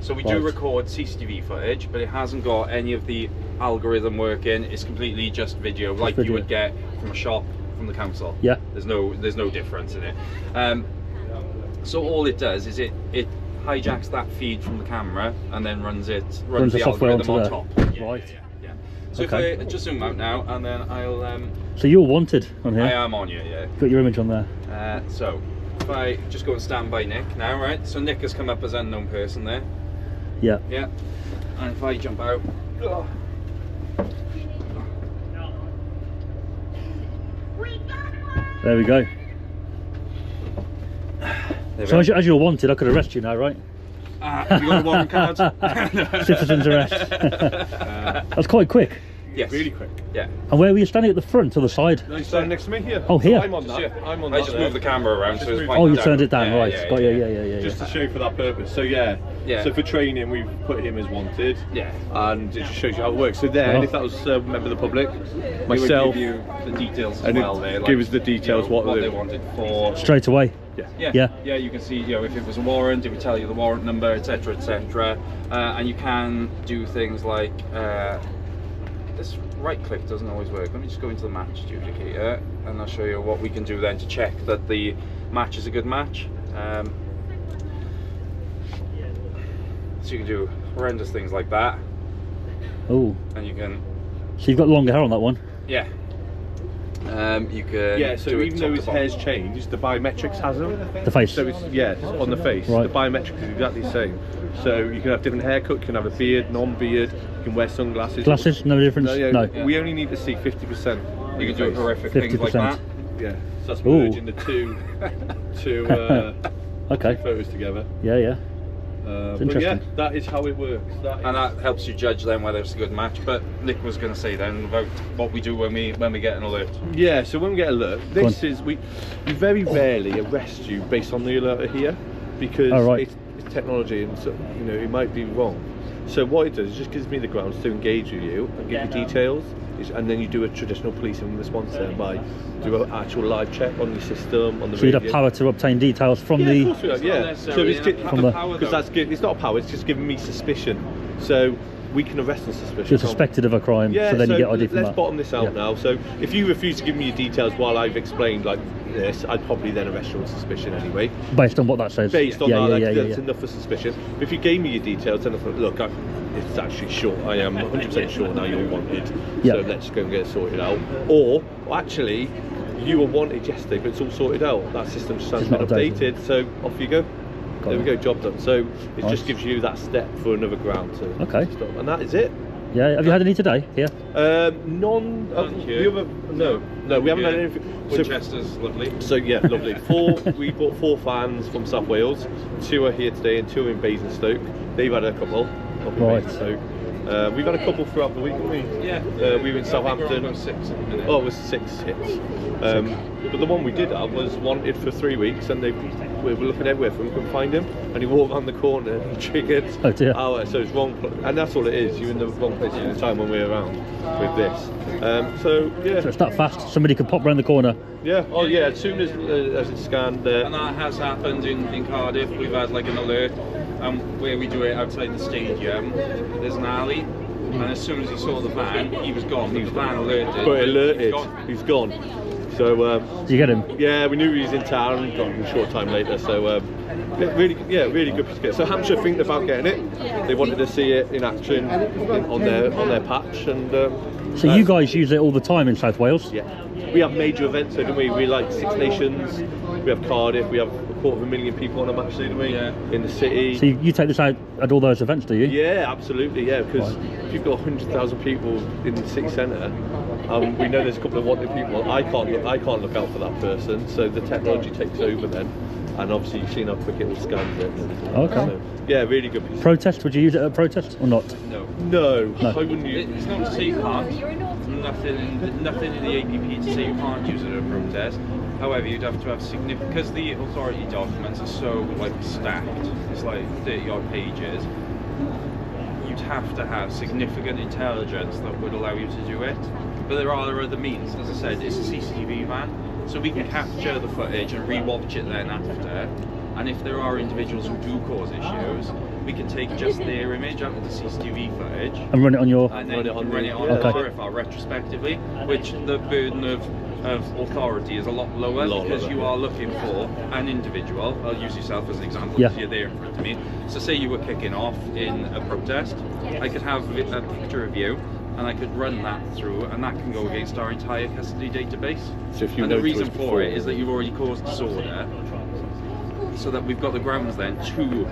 So we do record CCTV footage, but it hasn't got any of the algorithm working. It's completely just video, like you would get from a shop, from the council. Yeah. There's no difference in it. So all it does is it hijacks that feed from the camera and then runs the software algorithm on top. Right. Yeah. So if I just zoom out now, and then I'll. So you're wanted on here. I am on here, yeah. Got your image on there. So if I just go and stand by Nick now, right? So Nick has come up as unknown person there. Yeah. Yeah. And if I jump out. There we go. So as you're wanted, I could arrest you now, right? Have you got the warrant cards? Citizen's arrest. That's quite quick. Yes. Really quick. Yeah. And where were you standing, at the front or the side? No, he's standing next to me here. Oh, here. So I'm on that. I'm on I that just there. moved the camera around, so it's Oh, you turned it down, right? Got you. Yeah. Just to show you for that purpose. So yeah. So for training, we've put him as wanted. Yeah. And it just shows you how it works. So then, if that was a member of the public, myself, give you the details as and well. There, give us the details what they wanted for. Straight away. Yeah. You can see, if it was a warrant, it would tell you the warrant number, etc., etc. And you can do things like this right click doesn't always work. Let me just go into the match adjudicator, and I'll show you what we can do then to check that the match is a good match. So you can do horrendous things like that. Oh. And you can. So you've got longer hair on that one. Yeah. You can. Yeah, so even though his hair's changed, the biometrics hasn't. The face. So it's on the face. Right. The biometrics is exactly the same. So you can have different haircut. You can have a beard, non-beard. You can wear sunglasses. Glasses, no difference. No. We only need to see 50%. You can do horrific 50%. things like that. Yeah. So that's merging the two okay. photos together. Yeah. But yeah, that is how it works. And that helps you judge then whether it's a good match. But Nick was going to say then about what we do when we get an alert. Yeah, so when we get an alert, we very rarely arrest you based on the alert here, because it's technology, and so, it might be wrong. So what it does is just gives me the grounds to engage with you and give you details, and then you do a traditional policing response there by do an actual live check on your system, on the so you'd have power to obtain details from the. Of course we have, yeah. So it's it's not power. It's just giving me suspicion. So we can arrest on suspicion. You're suspected of a crime, so then you get ID from that. Let's bottom this out now. So if you refuse to give me your details while I've explained like this, I'd probably then arrest you on suspicion anyway. Based on what that says. Based on that, that's enough for suspicion. But if you gave me your details, then I thought, look, it's actually sure. I am 100% sure now you're wanted. So let's go and get it sorted out. Or actually, you were wanted yesterday, but it's all sorted out. That system just hasn't been updated. So off you go. There we go, job done. So it just gives you that step for another ground to stop, and that is it. Yeah. Have you had any today? Here? None. No, we haven't had anything. Winchester's lovely. So yeah, lovely. We bought 4 fans from South Wales. 2 are here today, and 2 are in Basingstoke. They've had a couple. Right. So we've had a couple throughout the week, haven't we? Yeah. We were in Southampton. About 6 at the minute. Oh, it was 6 hits. But the one we did have was wanted for 3 weeks, and we were looking everywhere for him, couldn't find him, and he walked around the corner and he triggered. Oh dear. So it's wrong, and that's all it is. You're in the wrong place at the time when we're around with this. So it's that fast. Somebody could pop round the corner. Yeah. Oh yeah. As soon as it's scanned. And that has happened in Cardiff. We've had like an alert, where we do it outside the stadium. There's an alley. And as soon as he saw the van, he was gone. The van alerted. But alerted. He's gone. So did you get him? Yeah, we knew he was in town and got him a short time later. So really good piece of kit. So Hampshire think about getting it. They wanted to see it in action on their patch, and so you guys use it all the time in South Wales? Yeah, we have major events, so don't we? We like 6 Nations. We have Cardiff. We have 250,000 people on a match day, don't we? Yeah. In the city. So you take this out at all those events, do you? Yeah, absolutely. Yeah, because if you've got 100,000 people in the city centre, we know there's a couple of wanted people. I can't look out for that person. So the technology takes over then, and obviously you've seen how quick it all scans it. Okay. So, yeah, really good piece. Protest? Would you use it at a protest or not? No, I wouldn't use it. It's not to say you can't. Nothing in the APP to say you can't use it at a protest. However, you'd have to have significant, because the authority documents are so stacked. It's like 30-odd pages. You'd have to have significant intelligence that would allow you to do it. But there are other means. As I said, it's a CCTV van, so we can capture the footage and re-watch it then after. And if there are individuals who do cause issues, we can take just their image out of the CCTV footage and run it on your. And then run it on the profile retrospectively, which the burden of authority is a lot lower because you are looking for an individual. I'll use yourself as an example because you're there in front of me. So say you were kicking off in a protest, I could have a picture of you and I could run that through, and that can go against our entire custody database. So if you and the reason for it is that you've already caused disorder, so that we've got the grounds then to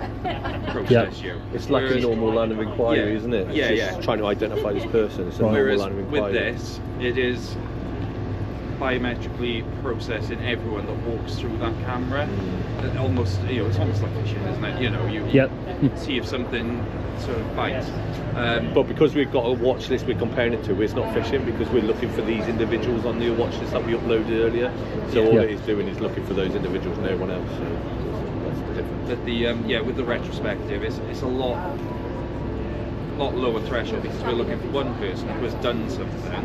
process you. It's like a normal line of inquiry, isn't it? It's just trying to identify this person. It's a normal line of inquiry. With this, it is biometrically processing everyone that walks through that camera. And almost, you know, it's almost like fishing, isn't it? You know, you see if something sort of bites. But because we've got a watch list we're comparing it to, it's not fishing because we're looking for these individuals on the watch list that we uploaded earlier. So all it is doing is looking for those individuals, no one else. So that's the difference. But the with the retrospective, it's a lot lower threshold because we're looking for one person who has done something.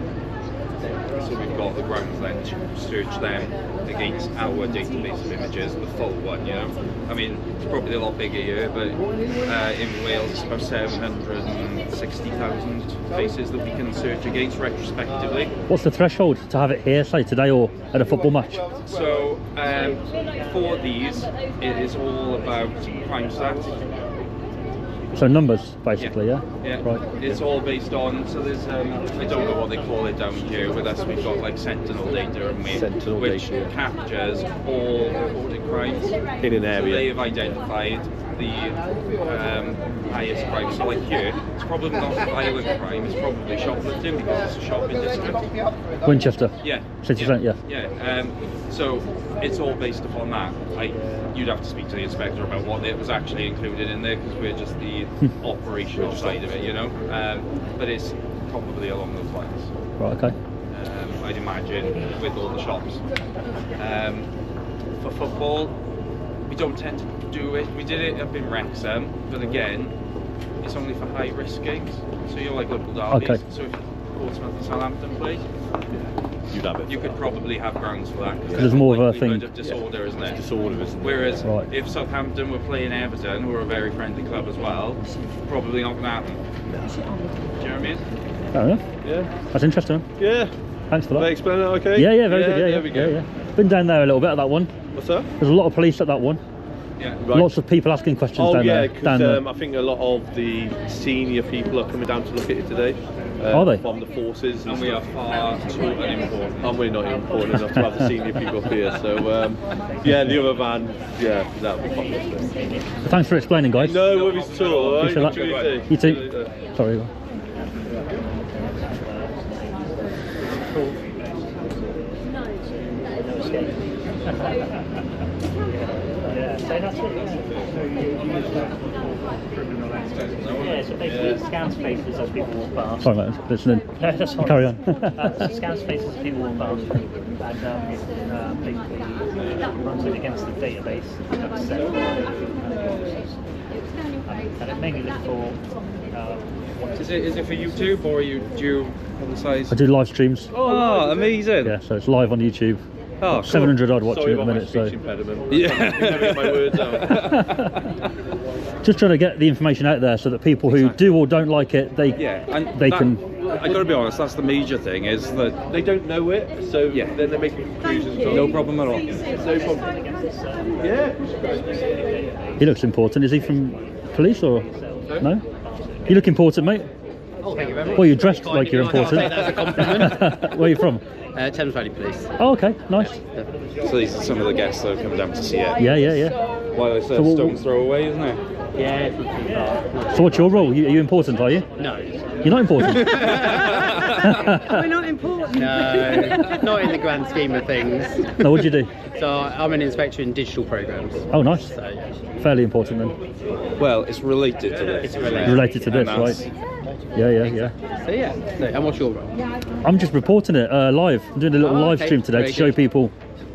So we've got the grounds then to search them against our database of images, the full one, you know. I mean, it's probably a lot bigger here, but in Wales it's about 760,000 faces that we can search against retrospectively. What's the threshold to have it here, say today, or at a football match? So for these, it is all about crime stats. So numbers, basically, yeah? Yeah. Right. It's all based on, so there's, I don't know what they call it down here, with us we've got like Sentinel data, and which captures all reported crimes in an area. So they have identified the highest crime. So like here, it's probably not violent crime, it's probably shoplifting because it's a shopping district. Winchester? Yeah. City Centre, yeah. So it's all based upon that. You'd have to speak to the inspector about what it was actually included in there because we're just the operational side of it, you know. But it's probably along those lines. Right, okay. I'd imagine with all the shops. For football, we don't tend to do it. We did it up in Wrexham, but again, it's only for high risk games. So you're like local derbies. Okay. So if Portsmouth and Southampton played, you'd have it. You could probably have grounds for that because there's more of a thing. Of disorder, isn't it? Disorder, isn't it? Whereas right. if Southampton were playing Everton, who are a very friendly club as well, probably not going to happen. Do you know what I mean? Fair enough. Yeah. That's interesting. Yeah. Thanks for that. They explain that okay? Yeah, very good. There we go. Yeah. Been down there a little bit at that one. What's that? There's a lot of police at that one. Yeah. Right. Lots of people asking questions down there. Because I think a lot of the senior people are coming down to look at it today. Are they? From the forces. And we are far too unimportant. And we're not important enough to have the senior people up here. So, yeah, the other van, that would be fun. Thanks for explaining, guys. No worries at all. Right? Enjoy your day. You too. Sorry. Yeah, so basically it scans faces as people walk past. Sorry, mate, listening. No, that's fine. Carry on. Scans faces as people walk past and basically runs it against the database that's set and it mainly looks for Is it for YouTube or are you due publicise? I do live streams. Oh, amazing! Yeah, so it's live on YouTube. Oh, 700 odd watching Sorry at the minute. So Yeah. my words out. Just trying to get the information out there so that people who do or don't like it, they can. I got to be honest. That's the major thing is that they don't know it, so then they're making conclusions. No problem at all. No problem. Yeah. He looks important. Is he from police or no? You look important, mate. Oh, thank you very much. Well, you're dressed like you're important. I'll take that as a compliment. Where are you from? Thames Valley Police. Oh, okay, nice. So these are some of the guests that have come down to see it. Yeah. Why they say stone's throw away, isn't it? Yeah, it's not too far. So what's your role? Are you important, are you? No. You're not important? We're not important. No, not in the grand scheme of things. No, what do you do? So I'm an inspector in digital programs. Oh, nice. So, yeah. Fairly important then. Well, it's related to this. It's related. Related to this, right? Yeah. So yeah, and what's your role? I'm just reporting it live. I'm doing a little live stream today to show people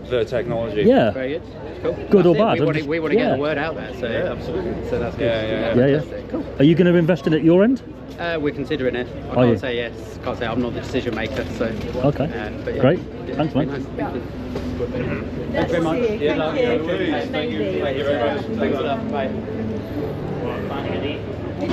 the technology. Yeah. Very good. Cool. Good or That's bad. it. We want to get the word out there, so absolutely. So that's good. Yeah. Cool. Are you going to invest in it your end? We're considering it. I can't say yes. Can't say I'm not the decision maker. So okay. But yeah. Great. Thanks, man. Nice. Thank you. Thanks very much. Yeah, Thank you very much. Thanks a lot. Bye. We've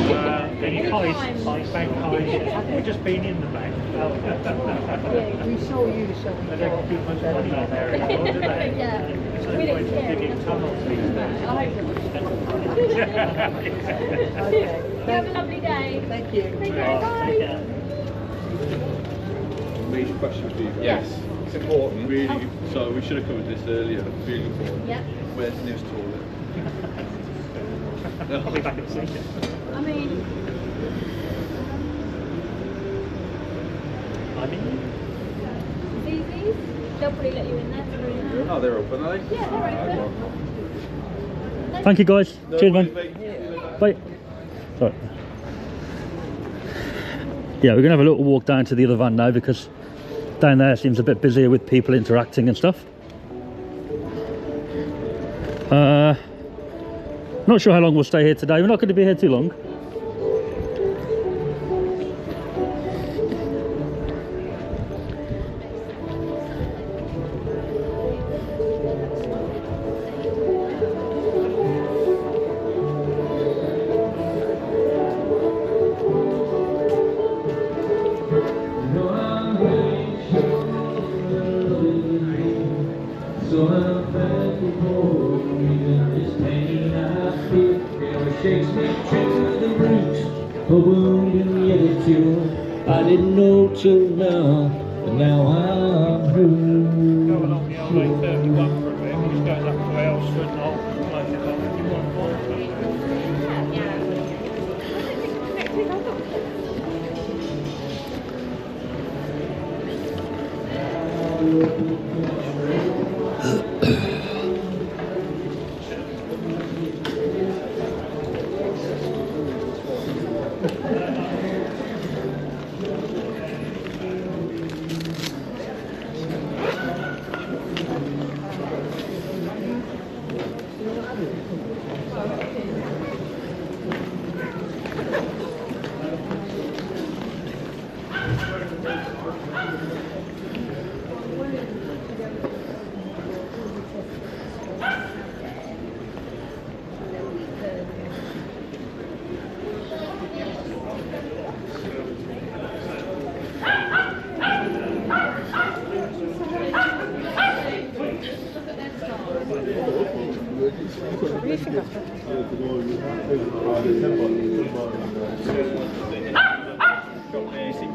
just been in the bank. Yeah, we saw you the shop. They don't keep much money in there anymore, do they? Yeah. So they're going to digging tunnels these days. Okay. Have a lovely day. Thank you. Bye. Major question for you guys. Yes. It's important. Really. So we should have covered this earlier. Really important. Yep. Where's the nearest toilet? I'll be back at the station. I mean, I mean, Zzz's? They'll probably let you in there. Oh, they're open, are they? Yeah, they're open. Thank you, guys. Cheers, man. Bye. Sorry. Yeah, we're gonna have a little walk down to the other van now because down there seems a bit busier with people interacting and stuff. Not sure how long we'll stay here today. We're not going to be here too long. I didn't know till now, but now I'm Go along the old A31 for a bit, just going up to Aylesford and I'll close it up if you want.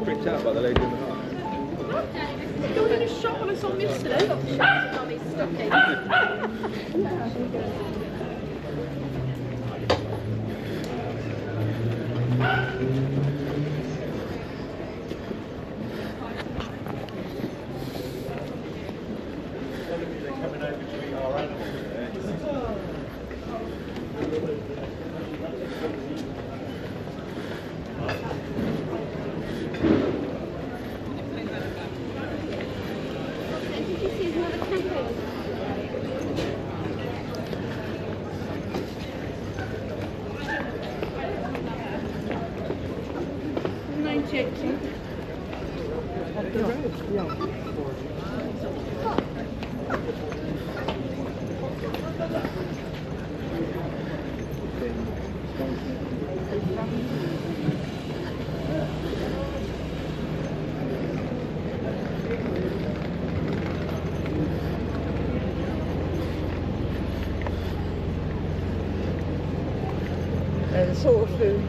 Freaked out about the lady in the car. You were in a shot when I saw him yesterday. The sort of food.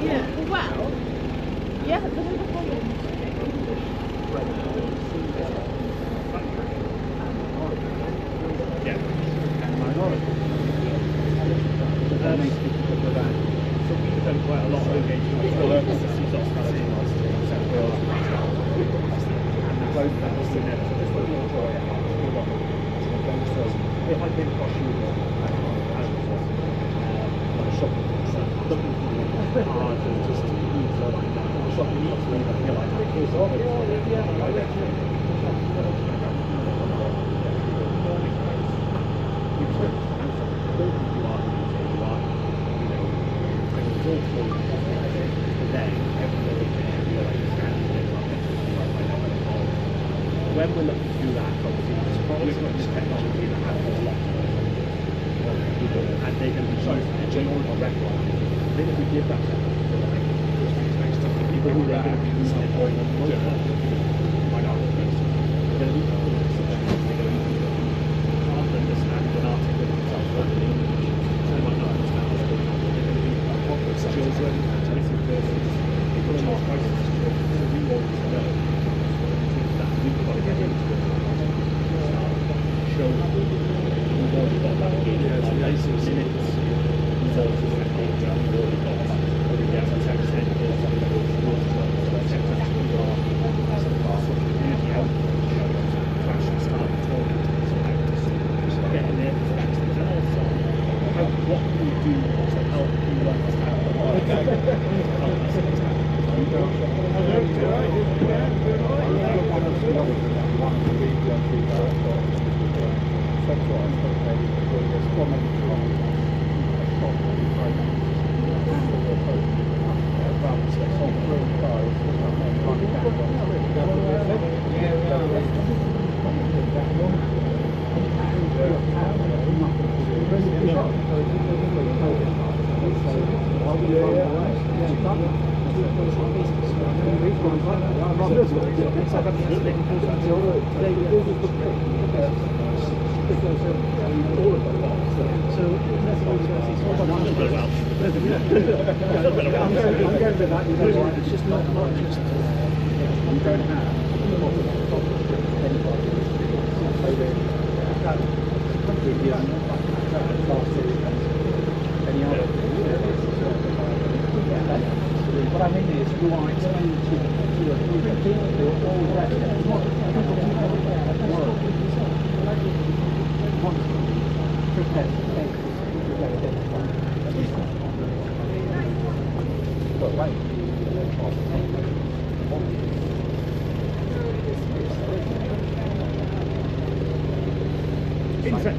Yeah, well, yeah, but then the problem. That makes people put their back. So we've done quite a lot of engagement with the local cities of Spain last year. And the boat that was in there, so this was all joy. If I came across you on a shopping looking for cars and just so like that. Shopping needs to feel like when we're looking to do that, obviously, it's probably not just technology that has a lot of people, and they're going to be so genuine or record. I think if we give that people who are going to be using it for minorities, they're going to be they're going to understand an article themselves properly. So What I mean is, you are explaining to all the rest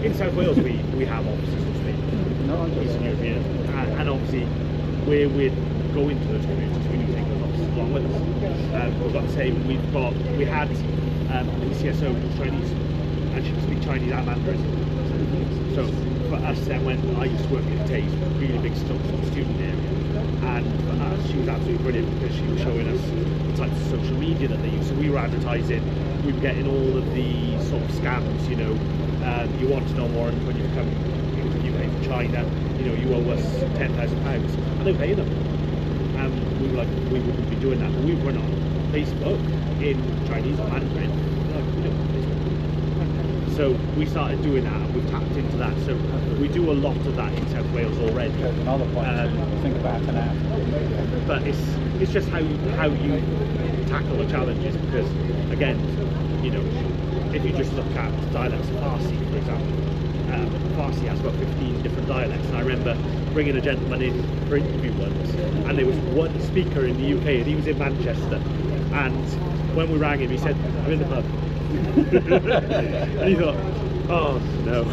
In South Wales, we have offices in Eastern European, and obviously where we're going to those communities, we need to take those offices along with us. We've got to say we had PCSO who's Chinese, and she can speak Chinese and Mandarin. So for us, then when I used to work in Tays, really big student area, and for us, she was absolutely brilliant because she was showing us the types of social media that they use. So we were advertising, we were getting all of the sort of scams, you know. You want to know warrant when you come into the UK from China, you know, you owe us £10,000, and they pay them. And we were like, we wouldn't be doing that, but we went on Facebook in Chinese or Mandarin, like, we don't want Facebook. So we started doing that, and we've tapped into that. So we do a lot of that in South Wales already. There's another point to think about an app. But it's just how you tackle the challenges, because again, you know, if you just look at dialects of Farsi, for example, Farsi has about 15 different dialects, and I remember bringing a gentleman in for an interview once, and there was one speaker in the UK, and he was in Manchester, and when we rang him, he said, I'm in the pub. And he thought, oh no.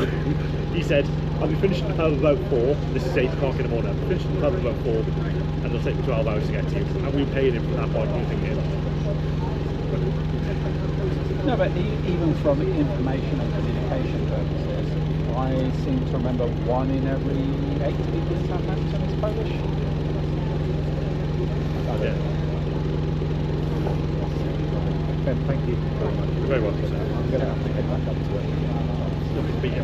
He said, I'll be finishing the pub about 4, this is 8 o'clock in the morning, I'll be finishing the pub about 4, and it'll take me 12 hours to get to you, and we were paying him from that point using it. No, but even from information and communication purposes, I seem to remember 1 in every 8 people in Southampton is Polish. Yeah. Ben, thank you very much. You're very welcome, sir. I'm going to have to head back up to it. Lovely to meet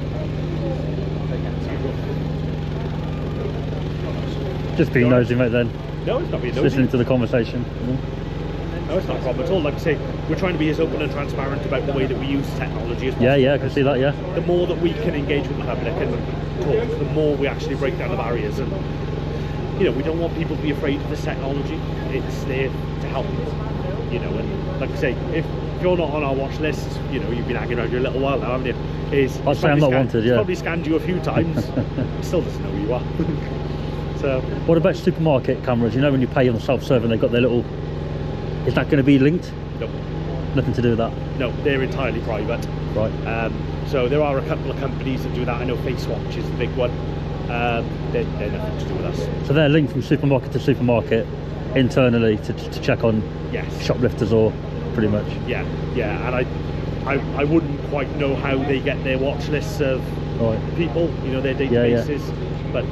you. Just being nosy, mate, then. No, it's not being nosy. Listening to the conversation. No, it's not a problem at all. Like I say, we're trying to be as open and transparent about the way that we use technology as possible. Yeah, yeah, I can see that, yeah. The more that we can engage with the public and talk, the more we actually break down the barriers. And, you know, we don't want people to be afraid of this technology. It's there to help, you know. And like I say, if you're not on our watch list, you know, you've been hanging around here a little while now, haven't you? I'd say I'm not wanted, yeah. Probably scanned you a few times. Still doesn't know who you are. So. What about supermarket cameras? You know, when you pay on self-serve and they've got their little... Is that going to be linked? Nope. Nothing to do with that? No, they're entirely private. Right. So there are a couple of companies that do that. I know FaceWatch is the big one. They're nothing to do with us. So they're linked from supermarket to supermarket internally to check on shoplifters, or pretty much? Yeah, yeah. And I wouldn't quite know how they get their watch lists of people, you know, their databases. Yeah. But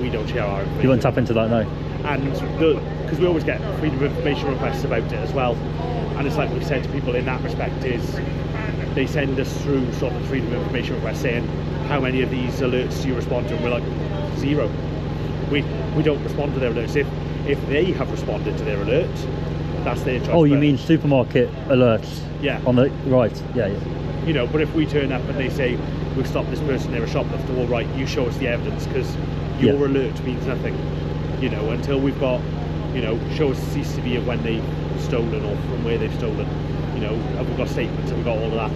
we don't share our information. You won't tap into that, no? And because we always get freedom of information requests about it as well, and it's like we've said to people in that respect, is they send us through sort of freedom of information requests saying, how many of these alerts do you respond to? And we're like, 0. We don't respond to their alerts. If they have responded to their alert, that's their choice. Oh, you mean supermarket alerts? Yeah. On the right, yeah, yeah. You know, but if we turn up and they say, we've stopped this person, they're a shoplifter, all right, you show us the evidence, because your alert means nothing. You know, until we've got, you know, show us CCTV of when they've stolen or from where they've stolen. You know, have we got statements, have we got all of that?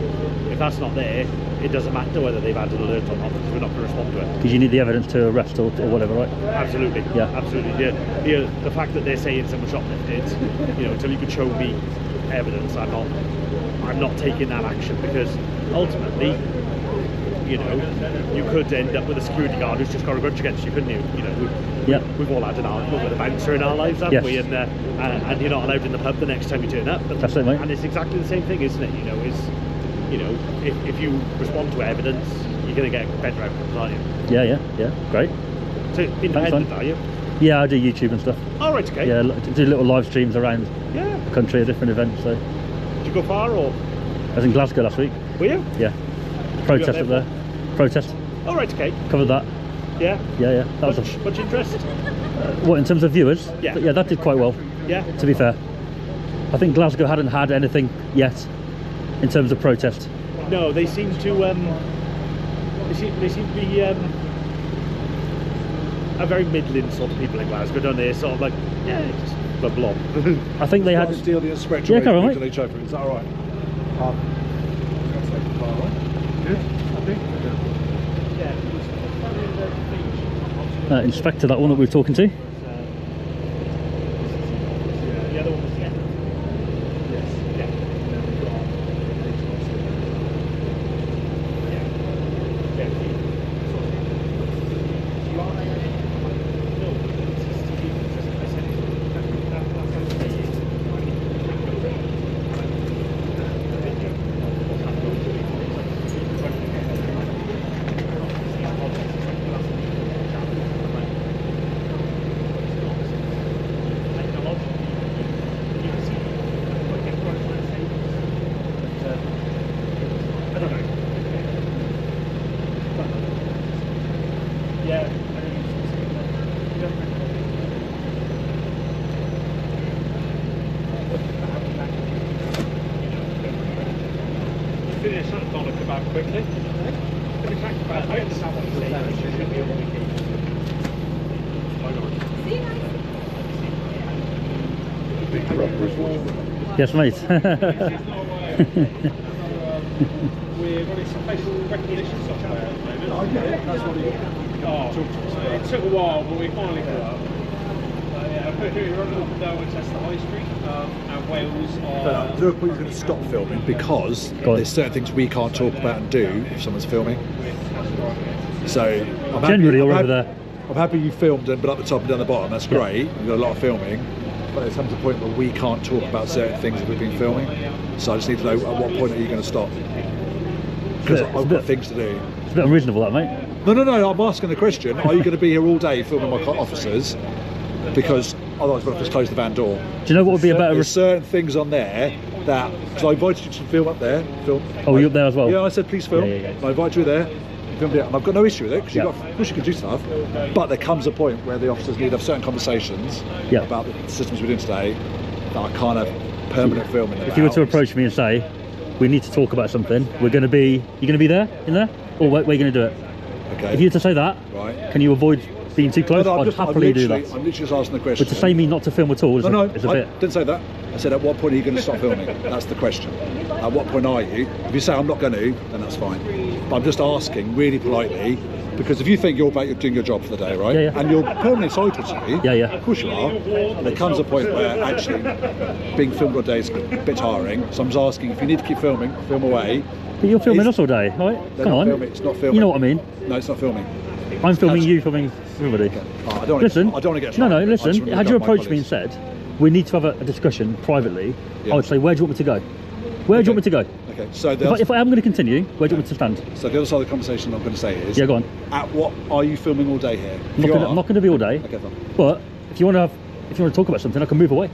If that's not there, it doesn't matter whether they've had an alert or not, because we're not going to respond to it. Because you need the evidence to arrest or whatever, right? Absolutely. Yeah. Absolutely. Yeah. The fact that they're saying someone shoplifted, you know, until you can show me evidence, I'm not taking that action, because ultimately you know, you could end up with a security guard who's just got a grudge against you, couldn't you? You know, we've all had an argument with a bouncer in our lives, haven't we? And you're not allowed in the pub the next time you turn up. And, that's it, mate. And it's exactly the same thing, isn't it? You know, if you respond to evidence, you're going to get better outcomes, aren't you? Yeah, great. So independent, are you? Yeah, I do YouTube and stuff. Oh, right, okay. Yeah, do little live streams around the country at different events. So. Did you go far, or? I was in Glasgow last week. Were you? Yeah. Protest up there. Protest. Oh, right, okay. Covered that. Yeah? Yeah. That was much interest? What, in terms of viewers? Yeah. Yeah, that did quite well. Yeah. To be fair. I think Glasgow hadn't had anything yet in terms of protest. No, they seem to they seem to be a very middling sort of people in Glasgow, don't they? Sort of like, just blah blah. I think they had steal the spectrum carry on, from each other. Is that all right? Inspector, that one that we were talking to. Yes, mate. We're running some facial recognition software at the moment. Oh, yeah, that's what it took a while, but we finally got it. We're running up and down Winchester High Street, and Wales are... I do point you're going to stop filming because there's certain things we can't talk about and do if someone's filming. So I'm generally all over there. I'm happy you filmed and been up the top and down the bottom. That's great. You've got a lot of filming. But there's comes a point where we can't talk about certain things that we've been filming. So I just need to know at what point are you going to stop? Because I've got things to do. It's a bit unreasonable, that, mate. No, I'm asking the question. Are you going to be here all day filming my officers? Because otherwise we'll have to close the van door. Do you know what would be a better... There's certain things on there that... So I invited you to film up there. Oh, you're up there as well? Yeah, I said please film. Yeah. I invited you there. And I've got no issue with it because of course you can do stuff, but there comes a point where the officers need to have certain conversations about the systems we're doing today that I can't have permanent filming. If you were to approach me and say, we need to talk about something, you're going to be there, in there? Or where are you going to do it? Okay. If you were to say that, can you avoid being too close? I'd happily do that. I'm literally just asking the question. But to say me not to film at all is a bit... I didn't say that. I said at what point are you going to stop filming? That's the question. At what point are you? If you say I'm not going to, then that's fine. But I'm just asking really politely, because if you think you're doing your job for the day, right? Yeah. And you're permanently entitled to, yeah. Of course you are. And there comes a point where actually being filmed all day is a bit tiring. So I'm just asking if you need to keep filming, film away. But you're filming us all day, right? Come on. It's not filming. You know what I mean? No, it's not filming. I'm filming you, filming everybody. Okay. I don't want to get No, listen. Had you approached me and said, we need to have a discussion privately, I would say, where do you want me to go? Where do you want me to go? Okay, so if I am going to continue, where do you want me to stand? So the other side of the conversation I'm going to say is... Yeah, go on. At what are you filming all day here? I'm not going to be all day. Okay, fine. But if you want to talk about something, I can move away.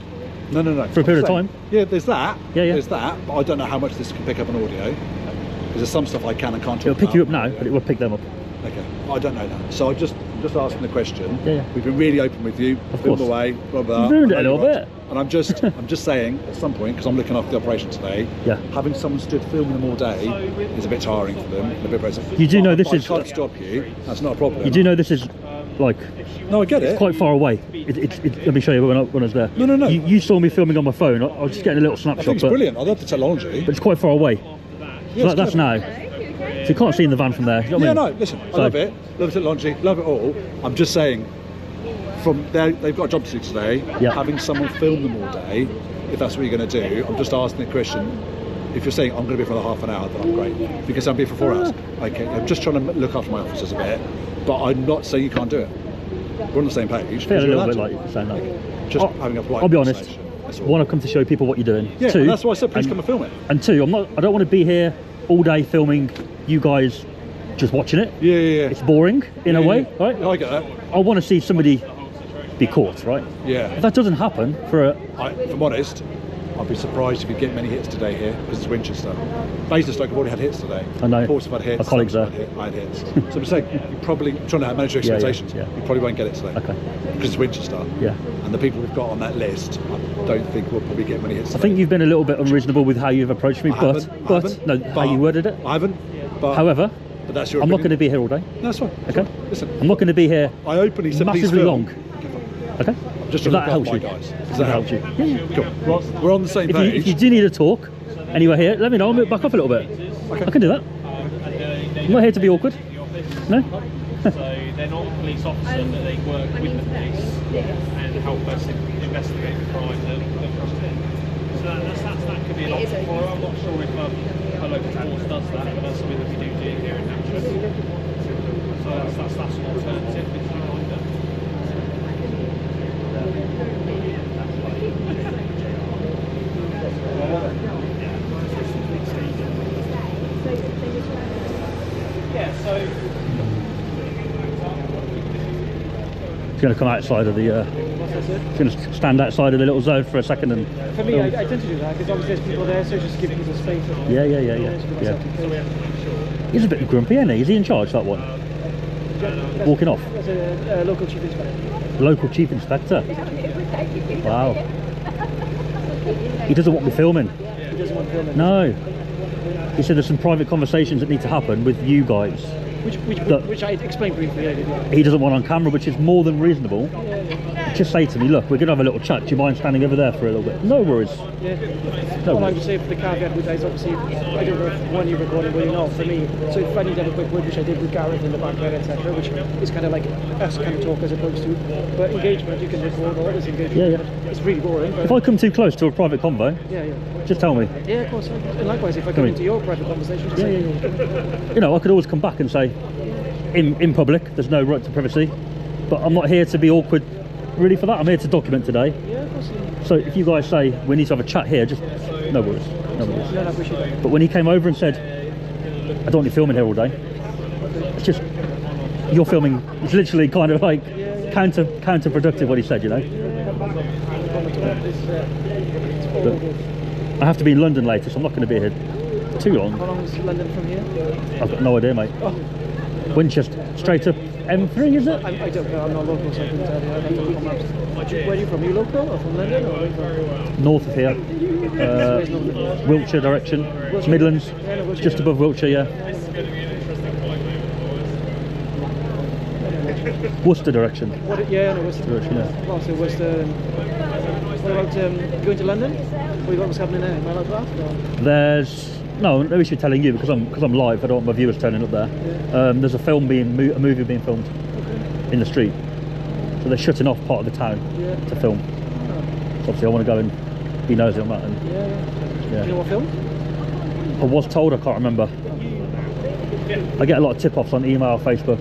No. For a period of time. Yeah, there's that. Yeah. There's that, but I don't know how much this can pick up on audio. Because there's some stuff I can and can't talk about. It'll pick you up now, but it will pick them up. Okay, I don't know that. So I'm just asking the question. Yeah. We've been really open with you. Of course. Film away, blah blah. You've ruined it a little bit. And I'm just saying at some point, because I'm looking after the operation today. Yeah. Having someone stood filming them all day is a bit tiring for them. And a bit oppressive. You do know this is. I can't stop you. That's not a problem. You do know this is like. No, I get it. It's quite far away. Let me show you when I was there. No. You saw me filming on my phone. I was just getting a little snapshot. I think it's brilliant. I love the technology. But it's quite far away. Yeah, so that's now. So you can't see in the van from there. You know what I mean? No, listen, I love it. Love the technology, love it all. I'm just saying, from there, they've got a job to do today. Yeah. Having someone film them all day, if that's what you're going to do, I'm just asking the question, If you're saying I'm going to be for the half an hour, then I'm great. If you can say I'm be for 4 hours, okay. I'm just trying to look after my officers a bit, but I'm not saying you can't do it. We're on the same page. I feel a little bit like saying that. Just having a polite I'll be honest. conversation. One, I've come to show people what you're doing. Yeah, two, that's why I said please come and film it. And two, I don't want to be here all day filming you guys just watching it. Yeah. It's boring in a way, right? I get that. I want to see somebody be caught, right? Yeah. If that doesn't happen if I'm honest, I'd be surprised if you get many hits today here because it's Winchester. Basingstoke have already had hits today. I know. Portsmouth had hits. My colleagues there. I had hits. So I'm saying you probably trying to manage your expectations. Yeah. You probably won't get it today. Okay. Because it's Winchester. Yeah. And the people we've got on that list, I don't think we'll probably get many hits today. I think you've been a little bit unreasonable with how you've approached me, how you worded it. I haven't. But however, that's your I'm not opinion. going to be here all day. No, that's fine. Okay. Listen, I'm not going to be here. I openly said please massively film. long. Okay. Just If to that look helps after you. my guys. Does If that help you? Yeah. Cool. We're on the same page. If you do need a talk anywhere here, let me know. I'll move back up a little bit. I can do that. I'm not here to be awkward. No? So they're not a police officer, but they work with the police and help us investigate the crime that comes in. So that could be an option for it. I'm not sure if a local force does that, but that's something that we do here in Hampshire. So that's an alternative. If you like that. Yeah, so It's going to come outside of the. It's going to stand outside of the little zone for a second and. For me, I tend to do that because obviously there's people there, so just give people space. Yeah. He's a bit grumpy, isn't he? Is he in charge, that one? Walking off. As a local chief inspector. Local chief inspector. Wow. He doesn't want me filming. He doesn't want filming. No. He said there's some private conversations that need to happen with you guys. Which I explained briefly. He doesn't want on camera, which is more than reasonable. Just say to me, look, we're going to have a little chat. Do you mind standing over there for a little bit? No worries. Yeah. No All I worries. would say for the caveat with that is obviously I don't know if one you're recording or you're not. For me, so if I need to have a quick word, which I did with Gareth in the backyard, etc., which is kind of like us kind of talk as opposed to, but engagement you can record all this engagement. Yeah. It's really boring. But If I come too close to a private convo, yeah. just tell me. Yeah, of course. And likewise, if I come into your private conversation, just say, You know, I could always come back and say, in public, there's no right to privacy, but I'm not here to be awkward really for that. I'm here to document today. Yeah, of course. So if you guys say we need to have a chat here, just no worries. No worries. No, I appreciate that. But when he came over and said, I don't want you filming here all day, it's just, you're filming, it's literally kind of like counterproductive what he said, you know. But I have to be in London later, so I'm not going to be here too long. How long is London from here? I've got no idea, mate. Winchester, straight up M3, is it? I don't know, I'm not local, so I couldn't tell you. I'd have to look on maps. Where are you from? Are you local or from London? Or where are you from? North of here, Wiltshire direction, it's Midlands, just above Wiltshire, yeah. Worcester direction. Yeah, no, Worcester. Direction, yeah. Oh, so Worcester. What about going to London? What's happening there? Am I allowed to ask? Or? There's no issue telling you because I'm live. I don't want my viewers turning up there. There's a movie being filmed in the street, so they're shutting off part of the town to film. So obviously, I want to go and be nosy on that. And, yeah. Do you know what film? I was told, I can't remember. I get a lot of tip-offs on email, Facebook.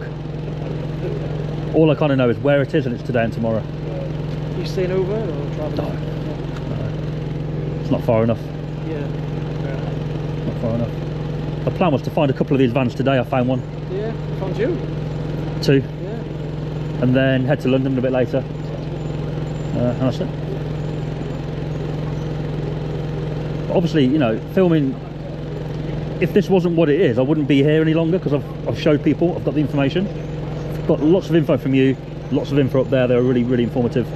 All I kind of know is where it is, and it's today and tomorrow. Are you staying over or travelling? No. It's not far enough. Yeah. Not far enough. The plan was to find a couple of these vans today. I found one. Yeah, found you. 2. Yeah. And then head to London a bit later. And that's it. But obviously, you know, filming. If this wasn't what it is, I wouldn't be here any longer because I've showed people. I've got the information. I've got lots of info from you. Lots of info up there. They're really, really informative.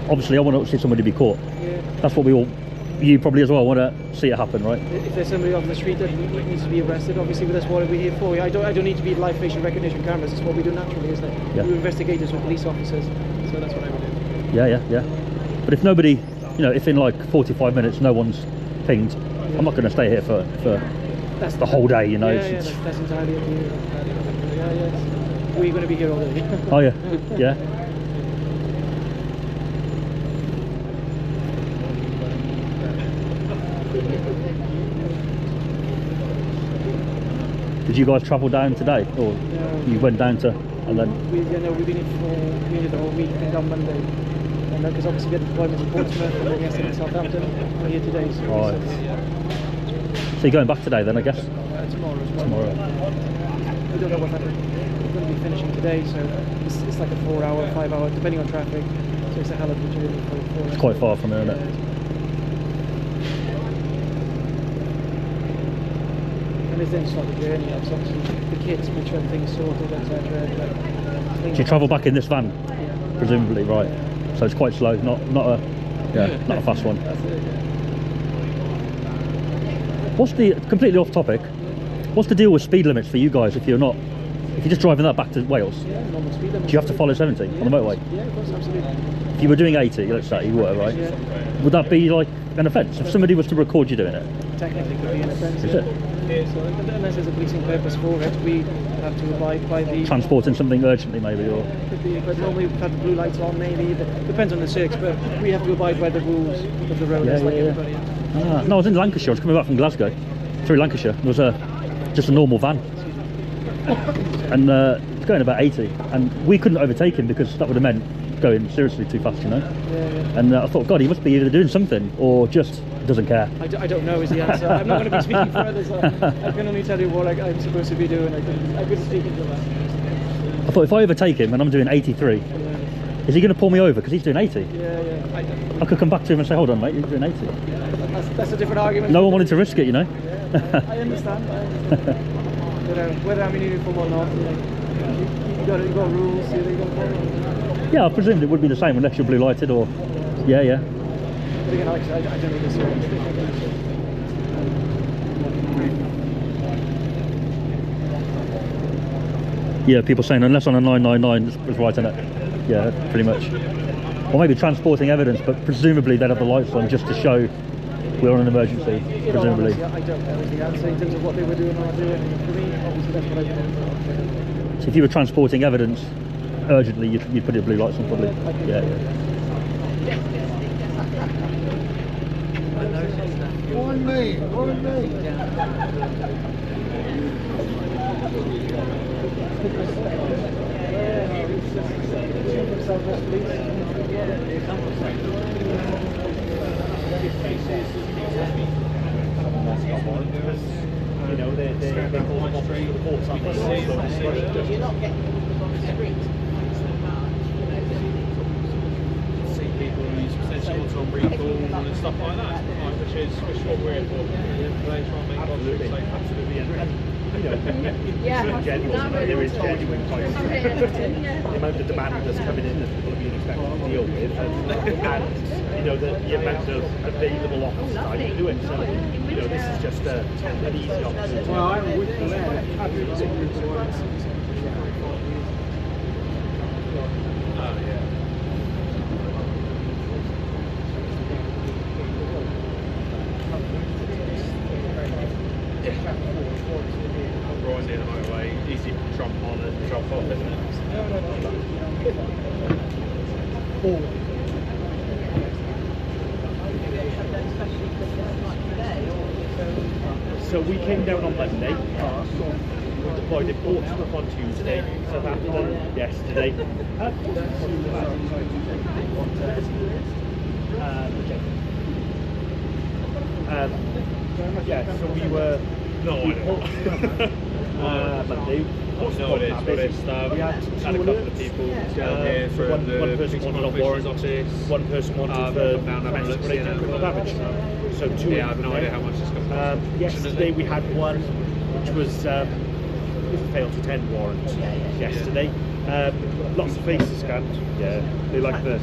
Obviously, I want to see somebody be caught. Yeah. That's what you probably as well want to see it happen, right? If there's somebody off the street that needs to be arrested, obviously that's what we're here for. I don't need to be live facial recognition cameras. It's what we do naturally, isn't it? Yeah. We're investigators, we're police officers, so that's what I would do. Yeah. But if nobody, you know, if in like 45 minutes no one's pinged, I'm not going to stay here for That's the whole day, you know. Yeah, that's entirely up to you. Yeah. We're going to be here all day. Oh yeah, yeah. Did you guys travel down today, or you went down to and then? We've been in the whole week and on Monday, and because obviously we had deployments in Portsmouth and then yesterday in Southampton. We're here today, so Right. So you're going back today then, I guess? Tomorrow as well. Tomorrow. We don't know what time we're going to be finishing today, so it's like a 4 hour, 5 hour, depending on traffic. So it's a hell of a journey for 4 hours. It's quite far from here, isn't it? And it's then start the journey. So obviously the kids make sure everything's sorted, etc. Do you travel back in this van? Yeah. Presumably, right. So it's quite slow, not a fast one. That's it, yeah. What's the, completely off topic, what's the deal with speed limits for you guys if you're just driving that back to Wales? Yeah, normal speed limit. Do you have to follow 70 on the motorway? Yeah, of course, absolutely. If you were doing 80, let's say you were, right? Yeah. Would that be like an offence if somebody was to record you doing it? Technically could be an offence. Is yeah. it? So unless there's a policing purpose for it, we have to abide by the... Transporting something urgently maybe, or... Could be, but normally we've had the blue lights on maybe, but depends on the circs, but we have to abide by the rules of the road like everybody else. No, I was in Lancashire, I was coming back from Glasgow, through Lancashire. There was just a normal van. And it was going about 80, and we couldn't overtake him because that would have meant going seriously too fast, you know? Yeah. And I thought, God, he must be either doing something or just doesn't care. I don't know is the answer. I'm not going to be speaking for others. I can only tell you what I'm supposed to be doing. I couldn't speak into that. I thought if I overtake him and I'm doing 83, is he going to pull me over because he's doing 80? Yeah. I could come back to him and say, hold on mate, you're doing 80. That's a different argument. No one wanted to risk it, you know? I understand. Whether I'm in uniform or not, you've got rules, you've got to follow. Yeah, I presumed it would be the same unless you're blue lighted or... Yeah. But again, Alex, I don't really serious. Yeah, people saying unless on a 999 is right in it. Yeah, pretty much. Or maybe transporting evidence, but presumably they'd have the lights on just to show we're on an emergency, presumably. I don't know is the answer in terms of what they were doing or not doing. For me, obviously that's what I did. So if you were transporting evidence urgently, you'd put your blue lights on probably. Yeah. On me. You know, they call them off the reports on the street. You're not getting on the street. See people who's potentially on recall and stuff like that, which is what we're here for. Absolutely. You know, in general, there is genuine crisis. The amount of demand that's coming in that people are being expected to deal with, and you know, the amount of available office time to do it. So, you know, this is just an easy opportunity. Well, I'm with you there. Right near the motorway, easy to jump on and jump off, isn't it? So we came down on Monday, we deployed in Portsmouth on Tuesday, Southampton yesterday. Yeah, so we were Monday. We had a couple of people down here for one person wanted on warrant, one person wanted for domestic related criminal damage. So two. Yeah, I have no idea how much it's going to cost. Yesterday we had one which was a fail to attend warrant. Yesterday, lots of faces scanned. Yeah, they like the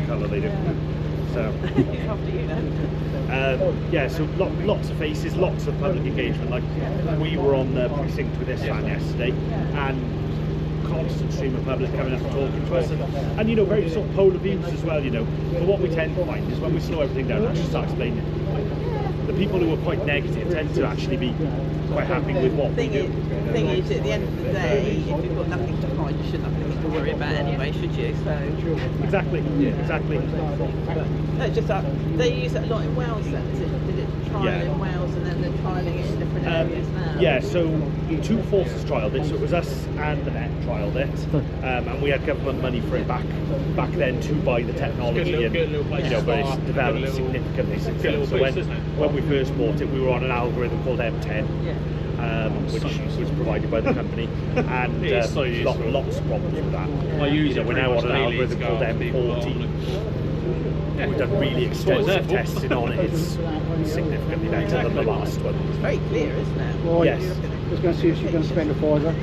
colour they do. So yeah, so lots of faces, lots of public engagement. Like we were on the precinct with this van yesterday, and constant stream of public coming up and talking to us, and you know, very sort of polar views as well. You know, but what we tend to find is when we slow everything down and actually start explaining, the people who are quite negative tend to actually be quite happy with what we do. The thing is, at the end of the day, if you've got nothing to hide, you shouldn't have anything to worry about anyway, should you? So exactly. No, just that they use it a lot in Wales. Then did it try Yeah. in Wales and then they're trialling it in different areas now. Yeah, so two forces trialled it, so it was us and the Met trialled it, and we had government money for it back then to buy the technology, and but it's developed significantly since then. So when we first bought it, we were on an algorithm called M10, which was provided by the company, and lots of problems with that. We're now on an algorithm called M40. We've done really extensive testing on it. It's significantly better than the last one. It's very clear, isn't it? Well, yes. I was going to see if she's going to spend a fiver. No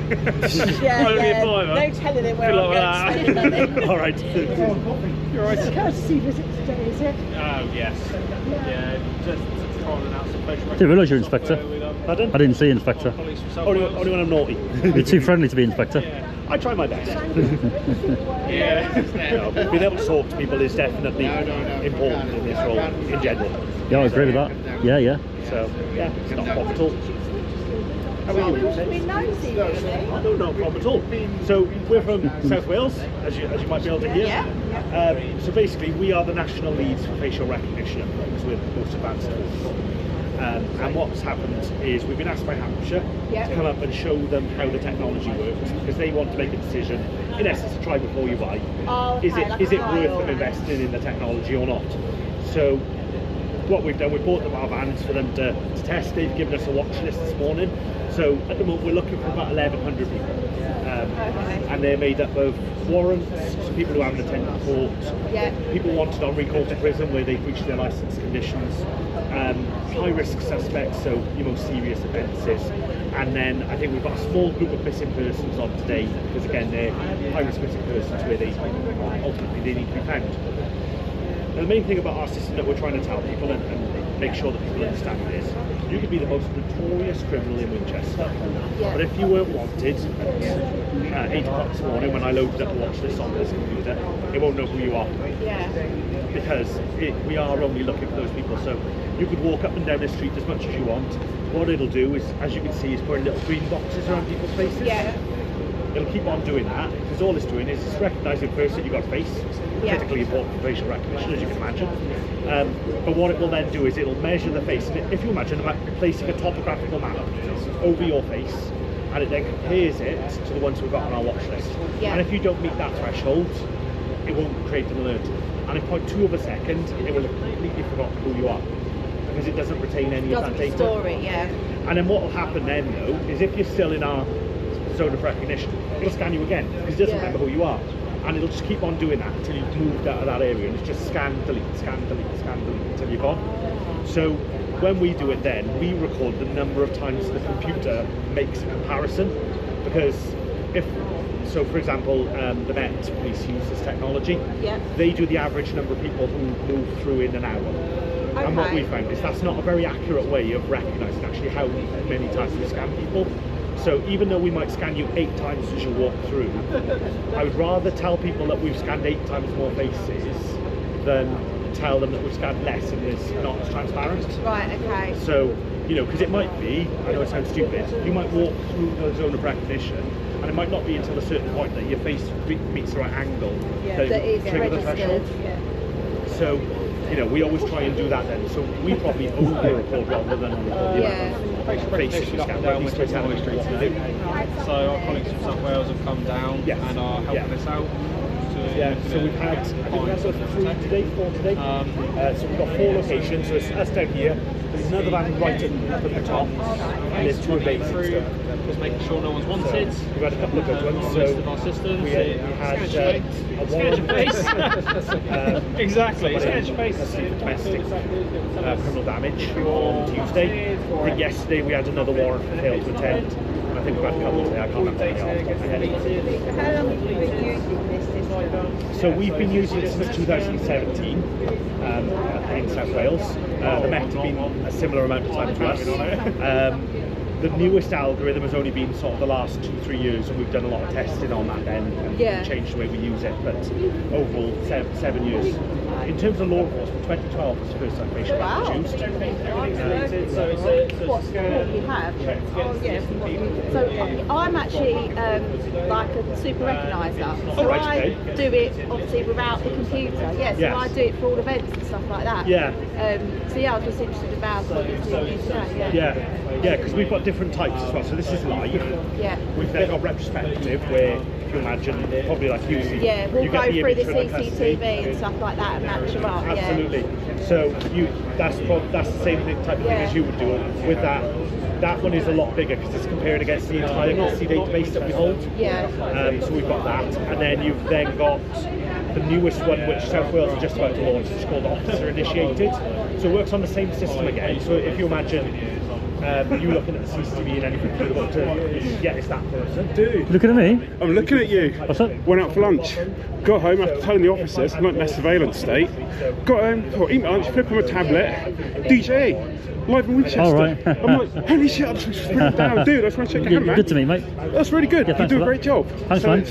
telling him where I'm going to spend the money. All right. You're right. It's a courtesy visit today, is it? Oh, yes. Yeah, just calling out some facial Didn't realise you're Inspector. Pardon? I didn't see Inspector. Only when I'm naughty. You're too friendly to be Inspector. I try my best. Being able to talk to people is definitely important in this role in general. Yeah, I agree with that. Yeah. So, yeah, it's not a problem at all. How are you? No, not a problem at all. So, we're from South Wales, as you might be able to hear. So basically, we are the national leads for facial recognition because we're the most advanced tools. And what's happened is we've been asked by Hampshire to come up and show them how the technology works, because they want to make a decision, in essence, to try before you buy. Is it worth them investing in the technology or not? So what we've done, we bought them our vans for them to test. They've given us a watch list this morning. So at the moment we're looking for about 1,100 people. And they're made up of warrants, so people who haven't attended court, people wanted on recall to prison where they've breached their licence conditions, high risk suspects, so your most serious offences, and then I think we've got a small group of missing persons on today, because again they're high risk missing persons where they ultimately they need to be found. Now, the main thing about our system that we're trying to tell people and make sure that people understand is, you could be the most notorious criminal in Winchester, but if you weren't wanted at 8 o'clock this morning when I loaded up the watch list on this computer, it won't know who you are. Because we are only looking for those people. So you could walk up and down the street as much as you want. What it'll do is, as you can see, is putting little green boxes around people's faces. It'll keep on doing that, because all it's doing is it's recognising first that you've got a face. Critically important for facial recognition, as you can imagine. But what it will then do is it'll measure the face. If you imagine about placing a topographical map over your face, and it then compares it to the ones we've got on our watch list. And if you don't meet that threshold, it won't create an alert. And in 0.2 of a second, it will have completely forgotten who you are, because it doesn't retain any of that data. And then what will happen then, though, is if you're still in our zone of recognition, it'll scan you again, because it doesn't remember who you are. And it'll just keep on doing that until you've moved out of that area, and it's just scan, delete, scan, delete, scan, delete until you're gone. So when we do it then, we record the number of times the computer makes a comparison, because so for example, the Met Police use this technology. They do the average number of people who move through in an hour. And what we found is that's not a very accurate way of recognising actually how many times we scan people. So even though we might scan you 8 times as you walk through, I would rather tell people that we've scanned 8 times more faces than tell them that we've scanned less and it's not as transparent. So, because it might be, I know it sounds stupid, you might walk through the zone of recognition, and it might not be until a certain point that your face meets the right angle that it trigger the threshold. So, we always try and do that then. So we probably over-record rather than faces we scan, but at least we're telling them what to do. So our colleagues from South Wales have come down and are helping us out. So we've had, I think we had 4 today. So we've got 4 locations. So it's us down here. There's another van right up at the top, and there's 2 bases. Just making sure no one's wanted. We've had a couple of good ones. So of our systems. We had a warrant. Exactly. Sketch face. For domestic criminal damage on Tuesday. I think yesterday we had another warrant for failure to attend. I think we've had a couple today. I can't remember. How long have you been using this system? So we've been using it since 2017 in South Wales. The Met have been a similar amount of time to us. The newest algorithm has only been sort of the last 2-3 years, and we've done a lot of testing on that then and changed the way we use it, but overall 7 years. In terms of law enforcement, 2012 was the first time facial recognition used. What you have? So I'm actually like a super recogniser. So I do it obviously without the computer. Yeah, so I do it for all events and stuff like that. Yeah. So yeah, I was just interested about what you're doing today. Yeah, because we've got different types as well. So this is live. Yeah. We've then got retrospective, where if you imagine, probably like you see. Yeah, we'll you go through the image for CCTV and stuff like that and match them up. Absolutely. So that's the same type of thing as you would do with that. That one is a lot bigger because it's comparing against the entire custody database that we hold. Yeah. So we've got that, and then you've then got the newest one, which South Wales are just about to launch. It's called Officer Initiated. So it works on the same system again. So if you imagine you looking at the CCTV and anything you're about to get it's that person. Dude, looking at me? I'm looking at you. What's up? Went out for lunch. Got home after telling the officers I'm not in a surveillance state. Got home, thought eat my lunch, flip on my tablet, DJ. Live in Winchester. Oh, right. I'm like, holy shit, I'm just sprinting down. Dude, I just want to shake your hand, man. Good to meet, mate. That's really good. Yeah, you do a great job. Thanks, so man.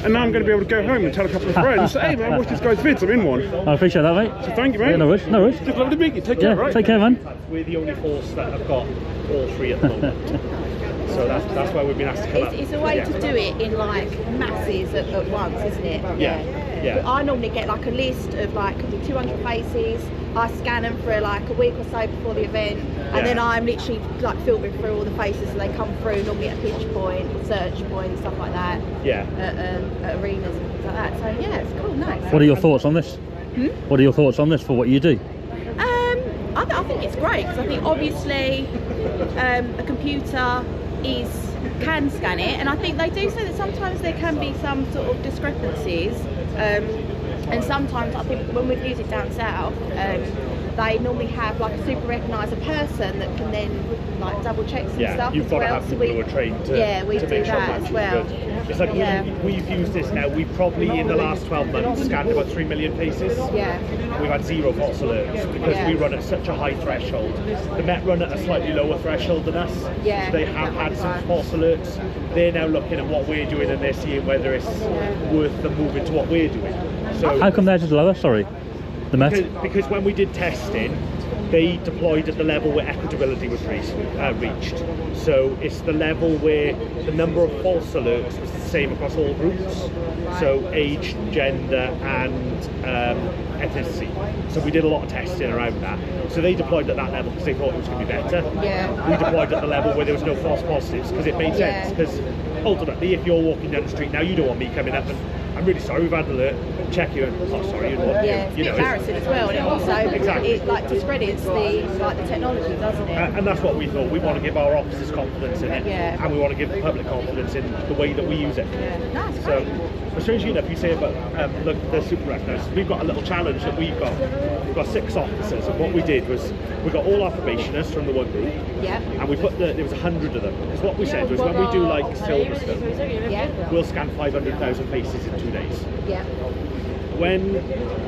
And now I'm going to be able to go home and tell a couple of friends, hey man, watch this guy's vids, I'm in one. I appreciate that, mate. So thank you, mate. Yeah, no worries, no worries. Just lovely to meet you. Take care, right? Take care, man. We're the only force that have got all three at the moment. So that's why we've been asked to come up. It's a way to do it in like masses at once, isn't it? Yeah. I normally get like a list of like 200 faces. I scan them for like a week or so before the event, and then I'm literally like filtering through all the faces as they come through, normally at a pitch point, search point, stuff like that. Yeah. At arenas and things like that. So yeah, it's cool, nice. What are your thoughts on this? What are your thoughts on this for what you do? I think it's great because I think obviously a computer can scan it, and I think they do say that sometimes there can be some sort of discrepancies, and sometimes I think when we've used it down south, they normally have like a super recogniser person that can then like double check some stuff you've as got well. to have people who are trained to, we to do make sure that as well. It's like we've used this now. We've probably in the last 12 months scanned about 3 million faces. Yeah. We've had 0 false alerts because we run at such a high threshold. The Met run at a slightly lower threshold than us. Yeah. So they have had some false alerts. They're now looking at what we're doing and they're seeing whether it's worth them moving to what we're doing. So how come theirs is lower? Sorry, the Met. Because when we did testing, they deployed at the level where equitability was reached. So it's the level where the number of false alerts was the same across all groups. So age, gender, and ethnicity. So we did a lot of testing around that. So they deployed at that level because they thought it was going to be better. Yeah. We deployed at the level where there was no false positives because it made sense. Because ultimately, if you're walking down the street now, you don't want me coming up and I'm really sorry, we've had an alert, check you, and oh sorry, you know, it's embarrassing as well, and it also it like discredits the technology, doesn't it? And that's what we thought. We want to give our officers confidence in it, and we want to give the public confidence in the way that we use it. That's so, strangely enough, you say about the super recognisers, we've got a little challenge that we've got. We've got 6 officers, and what we did was we got all our probationers from the one group, and we put there was 100 of them. Because what we said was when we do like Silverstone, we'll scan 500,000 faces in 2 days. Yeah. When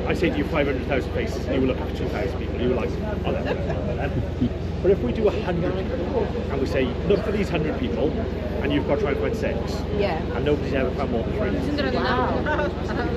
I say to you 500,000 faces and you were looking for 2,000 people, you were like, oh, that's not. But if we do 100 people and we say, look for these 100 people and you've got to try and find 6, and nobody's ever found more than 3. Wow.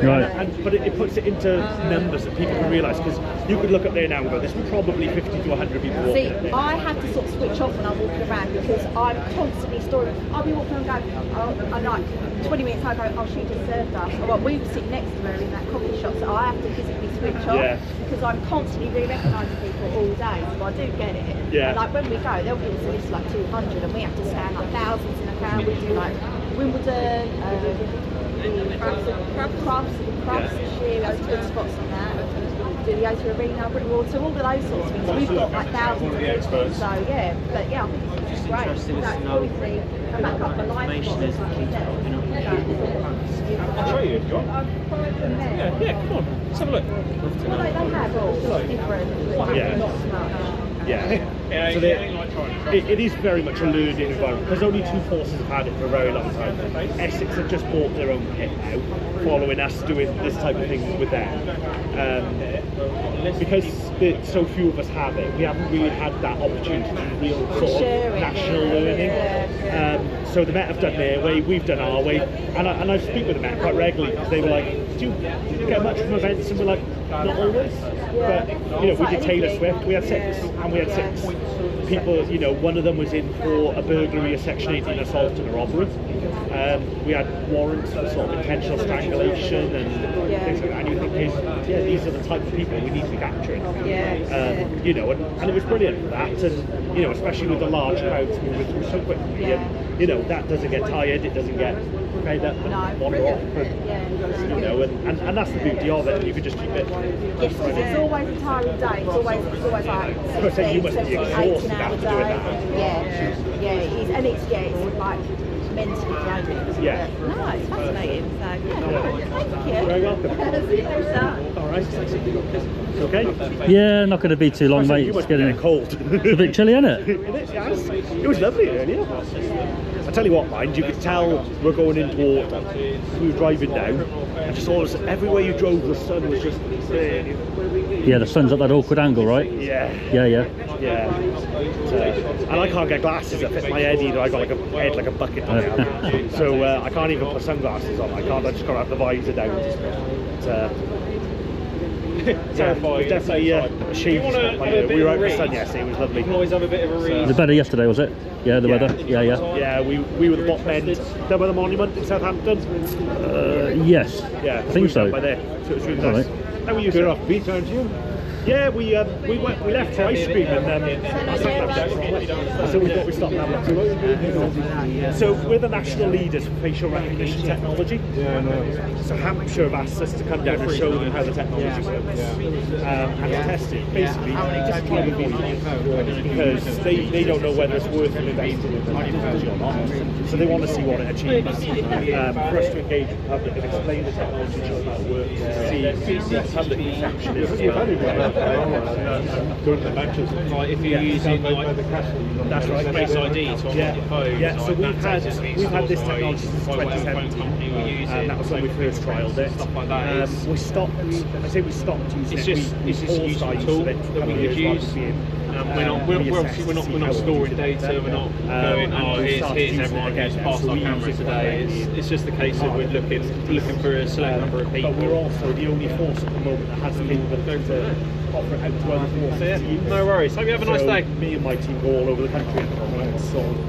Right. But it puts it into numbers that people can realise, because you could look up there now and go, there's probably 50 to 100 people walking up there. I have to sort of switch off when I'm walking around because I'm constantly storing. I'll be walking around going, I'm like 20 minutes I go, oh she just served us. Well, we were sitting next to her in that coffee shop, so I have to physically switch off because I'm constantly re-recognising people all day, so I do get it. Yeah. And like when we go, they'll give us a list of like 200 and we have to scan like thousands in a crowd. We do like Wimbledon, Crafts this year, we have good spots on that. Do the O2 Arena, Britain World, so all of those sorts of things. So we've got like thousands of people, so yeah, but yeah, I think it's great. That's obviously a backup for life. I'll show you if you want. Yeah, come on, let's have a look. Well, they have all different, not so much. Yeah. So it is very much a learning environment because only 2 forces have had it for a very long time. Essex have just bought their own kit now, following us doing this type of thing with them. Because so few of us have it, we haven't really had that opportunity to real sort of national learning. So the Met have done their way, we've done our way, and I speak with the Met quite regularly because they were like, do you get much from events? And we're like, not always. But you know, we did Taylor Swift, we had 6, and we had 6 people, you know, one of them was in for a burglary, a Section 18 assault and a robbery. We had warrants for sort of intentional strangulation and things like that. And you think, yeah, these are the type of people we need to be capturing. You know, and it was brilliant for that. And, you know, especially with the large crowds moving through so quickly. And, you know, that doesn't get tired, it doesn't get fed up and wander off. And, you know, and that's the beauty of it. You can just keep it. Yes, it's always a tiring day. It's always like. I say you must be exhausted after doing that. Yeah, it is, and it's like mentally draining. Yeah. No, it's fascinating. So thank you. You're very welcome. See you later. All right. Okay. Yeah, not going to be too long, mate. You It's must be getting cold. It's a bit chilly, isn't it? It was lovely earlier. I tell you what, mind, you could tell we're going into autumn. We were driving down, and just all of a sudden, everywhere you drove, the sun was just burning. Yeah, the sun's at that awkward angle, right? Yeah. Yeah. And I can't get glasses that fit my head either. I got like a head like a bucket on it. So I can't even put sunglasses on. I just got to have the visor down. Terrifying. Yeah, definitely a shade. We were out in the sun yesterday. It was lovely. You can always have a bit of a read. Was it better yesterday, was it? Yeah, the weather. Yeah. Yeah, we were the Bot Bend, down by the monument in Southampton. Yes. Yeah, I think so. By there, so it was really nice. Right. How were you? Good off beat, aren't you? Yeah, we left for ice cream and so we thought we'd stop and have a look. So we're the national leaders for facial recognition technology. So Hampshire have asked us to come down and show them how the technology works and test it. Basically, just try to be because they don't know whether it's worth investing in technology or not. So they want to see what it achieves. For us to engage with the public and explain the technology, show how it works, see what the public perception is as well. Go to the matches. Like if you're using like that's right, Face ID to unlock your phone. Yeah, so we've had this technology since 2017, and that was when we first trialled it. Stuff like that. We stopped. I say we stopped using it. It's just a useful tool that we could use. We're not storing data. We're not going, oh, here's everyone who's passed our camera today. It's just a case of we're looking for a select number of people. But we're also the only force at the moment that has the capability to offer it out to other forces. No worries. Hope you have a nice day. Me and my team go all over the country at the moment.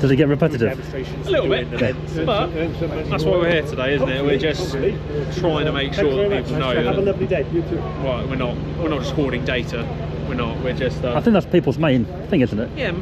Does it get repetitive? A little bit, but that's why we're here today, isn't it? We're just trying to make sure that people know. Have a lovely day. You too. Right, we're not just hoarding data. We're not. We're just. I think that's people's main thing, isn't it? Yeah,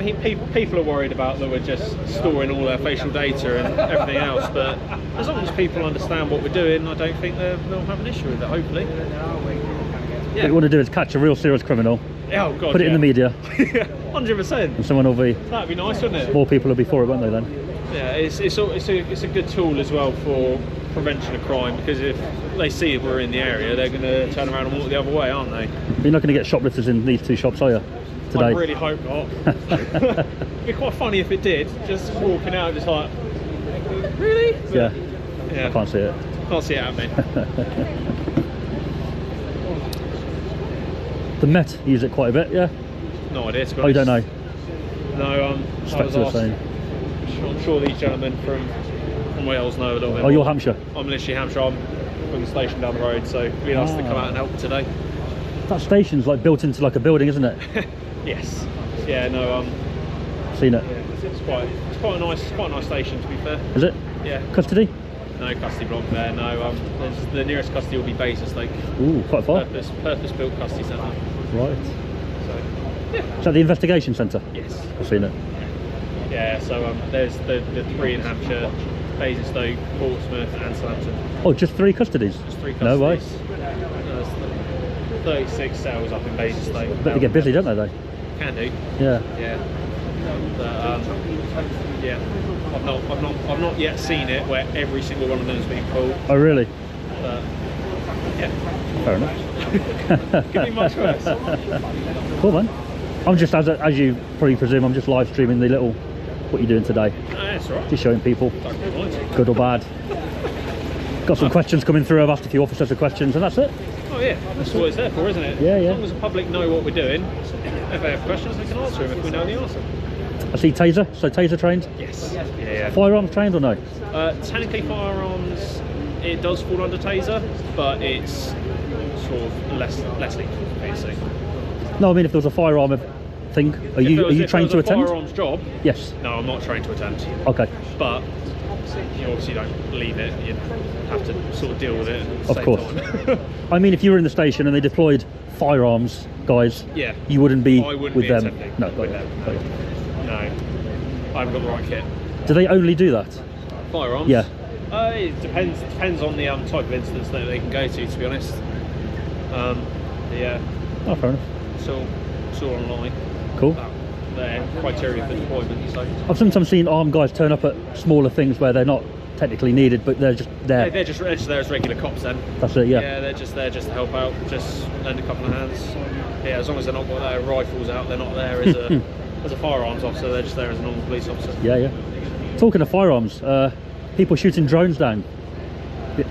people are worried about that we're just storing all their facial data and everything else. But as long as people understand what we're doing, I don't think they'll have an issue with it. Hopefully. What you want to do is catch a real serious criminal. Oh God! Put it in the media. 100%. And someone will be. That'd be nice, wouldn't it? More people will be for it, won't they then? Yeah, it's a good tool as well for prevention of crime, because if they see if we're in the area, they're going to turn around and walk the other way, aren't they? You're not going to get shoplifters in these two shops, are you? Today? I really hope not. It'd be quite funny if it did. Just walking out, just like, really? Yeah. Yeah. I can't see it. Can't see it happening. The Met use it quite a bit, yeah? No idea, to be honest. Oh, you don't know? No, I was asked. I'm sure these gentlemen from Wales know a little bit. Oh, you're Hampshire? I'm literally Hampshire. I'm from the station down the road, so we asked to come out and help today. That station's like built into like a building, isn't it? Yes. Yeah. No. Seen it. Yeah, it's quite a nice station, to be fair. Is it? Yeah. Custody? No custody block there. No. The nearest custody will be Basingstoke. Ooh, quite far. Purpose-built custody centre. Right. So. Yeah. Is that the investigation centre? Yes. I've seen it. Yeah. So there's the 3 in Hampshire, Basingstoke, Portsmouth, and Southampton. Oh, just 3 custodies? Just 3 custodies. No way. 36 cells up in Basingstoke. I bet they get busy, don't they? Can do. Yeah. Yeah. But, yeah. I've not yet seen it where every single one of them has been pulled. Oh really? But yeah. Fair enough. Could be much worse. Cool man. I'm just as you probably presume, I'm just live streaming the little what you're doing today. That's right. Just showing people, good or bad. Got some questions coming through. I've asked a few officers the questions, and that's it. Oh yeah, that's what it's there for, isn't it? Yeah, As long as the public know what we're doing, if they have questions, we can answer them if we know the answer. I see taser. So taser trained? Yes. Yeah. Firearms trained or no? Technically firearms, it does fall under taser, but it's sort of less lethal, basically. No, I mean if there was a firearm thing? Are you trained to attend? Firearms job? Yes. No, I'm not trained to attend. Okay. But you obviously don't leave it. You have to sort of deal with it. At the Of same course. Time. I mean, if you were in the station and they deployed firearms guys, Yeah. you wouldn't be I wouldn't with be them. attending No, with them. No, I haven't got the right kit. Do they only do that? Firearms? Yeah. It depends on the type of instance that they can go to be honest. Yeah. Oh, fair enough. It's all online. Cool. Their criteria for deployment. So I've sometimes seen armed guys turn up at smaller things where they're not technically needed, but they're just there. they're just there as regular cops then. That's it, yeah. Yeah, they're just there just to help out, just lend a couple of hands. Yeah, as long as they're not got their rifles out, they're not there as a as a firearms officer. They're just there as a normal police officer. Yeah, yeah. Talking of firearms, people shooting drones down.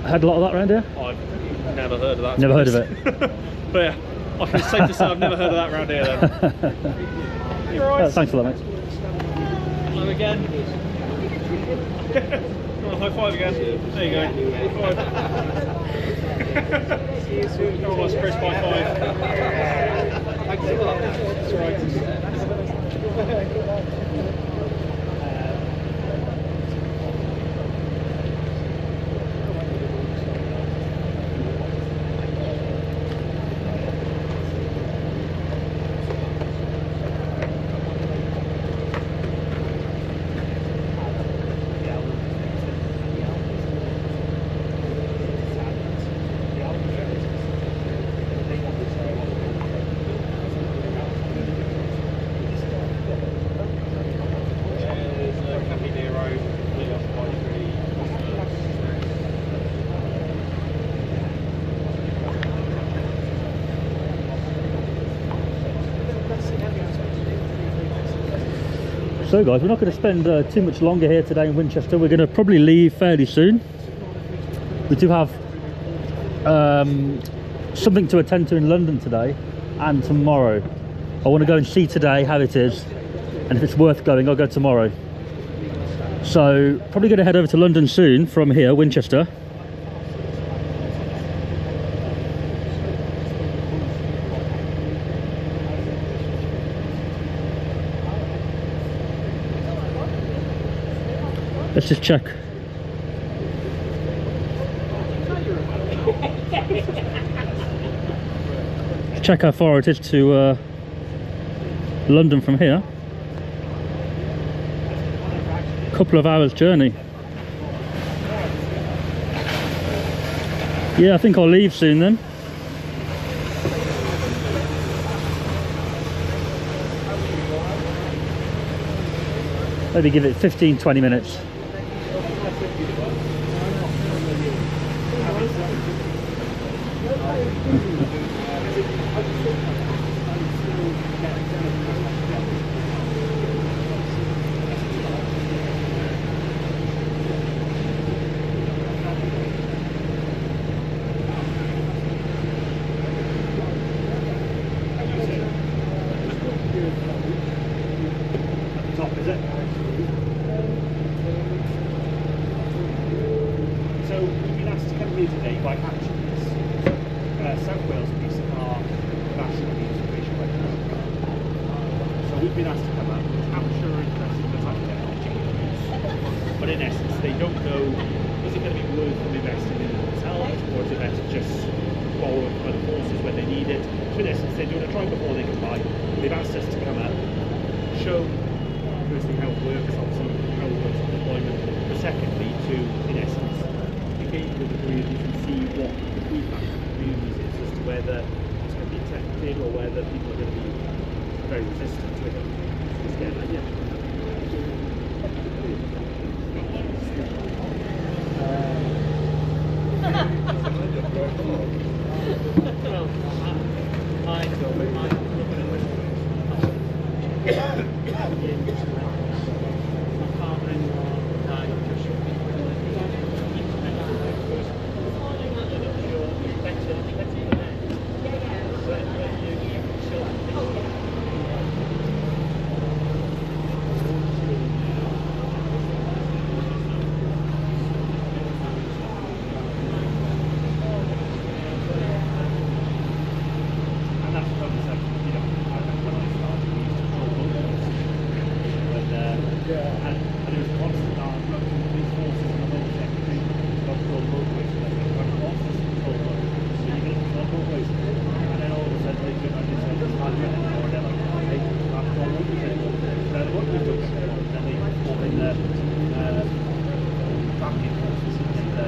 Had a lot of that around here? I've never heard of that. Never heard of it. But yeah, I can safe to say I've never heard of that around here then. You're right. Thanks for that, mate. Hello again. High five again. There you go. High five. Come on, Chris, high five. That's right. So guys, we're not going to spend too much longer here today in Winchester. We're going to probably leave fairly soon. We do have something to attend to in London today and tomorrow. I want to go and see today how it is, and if it's worth going, I'll go tomorrow. So probably going to head over to London soon from here, Winchester. Let's just check. Check how far it is to London from here. Couple of hours journey. Yeah, I think I'll leave soon then. Maybe give it 15-20 minutes.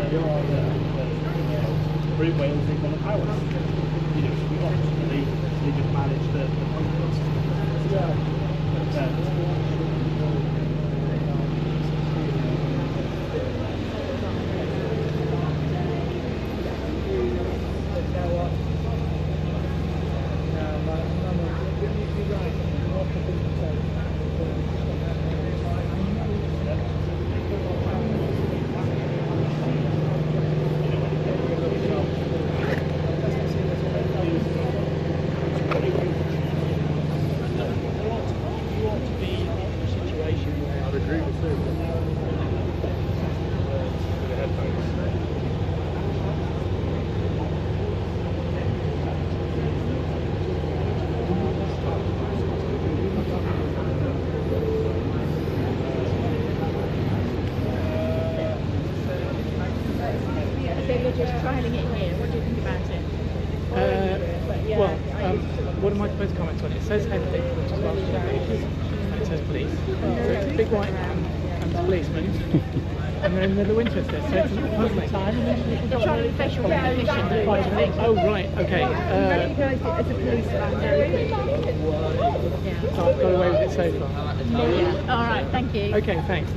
We're in Wales, they've got a power. You know, so we often they just manage the contrast. Just trialing it here. What do you think about it? What are my first comments on it? It says everything, which is Welsh Charities, and it says police. So it's a big white man and the policeman, and then the Winchester. So it's lovely. They're trying to do facial recognition. Oh right, okay. Recognised it as a police van very quickly. Yeah. So I've got away with it so far. Yeah. All right, thank you. Okay, thanks.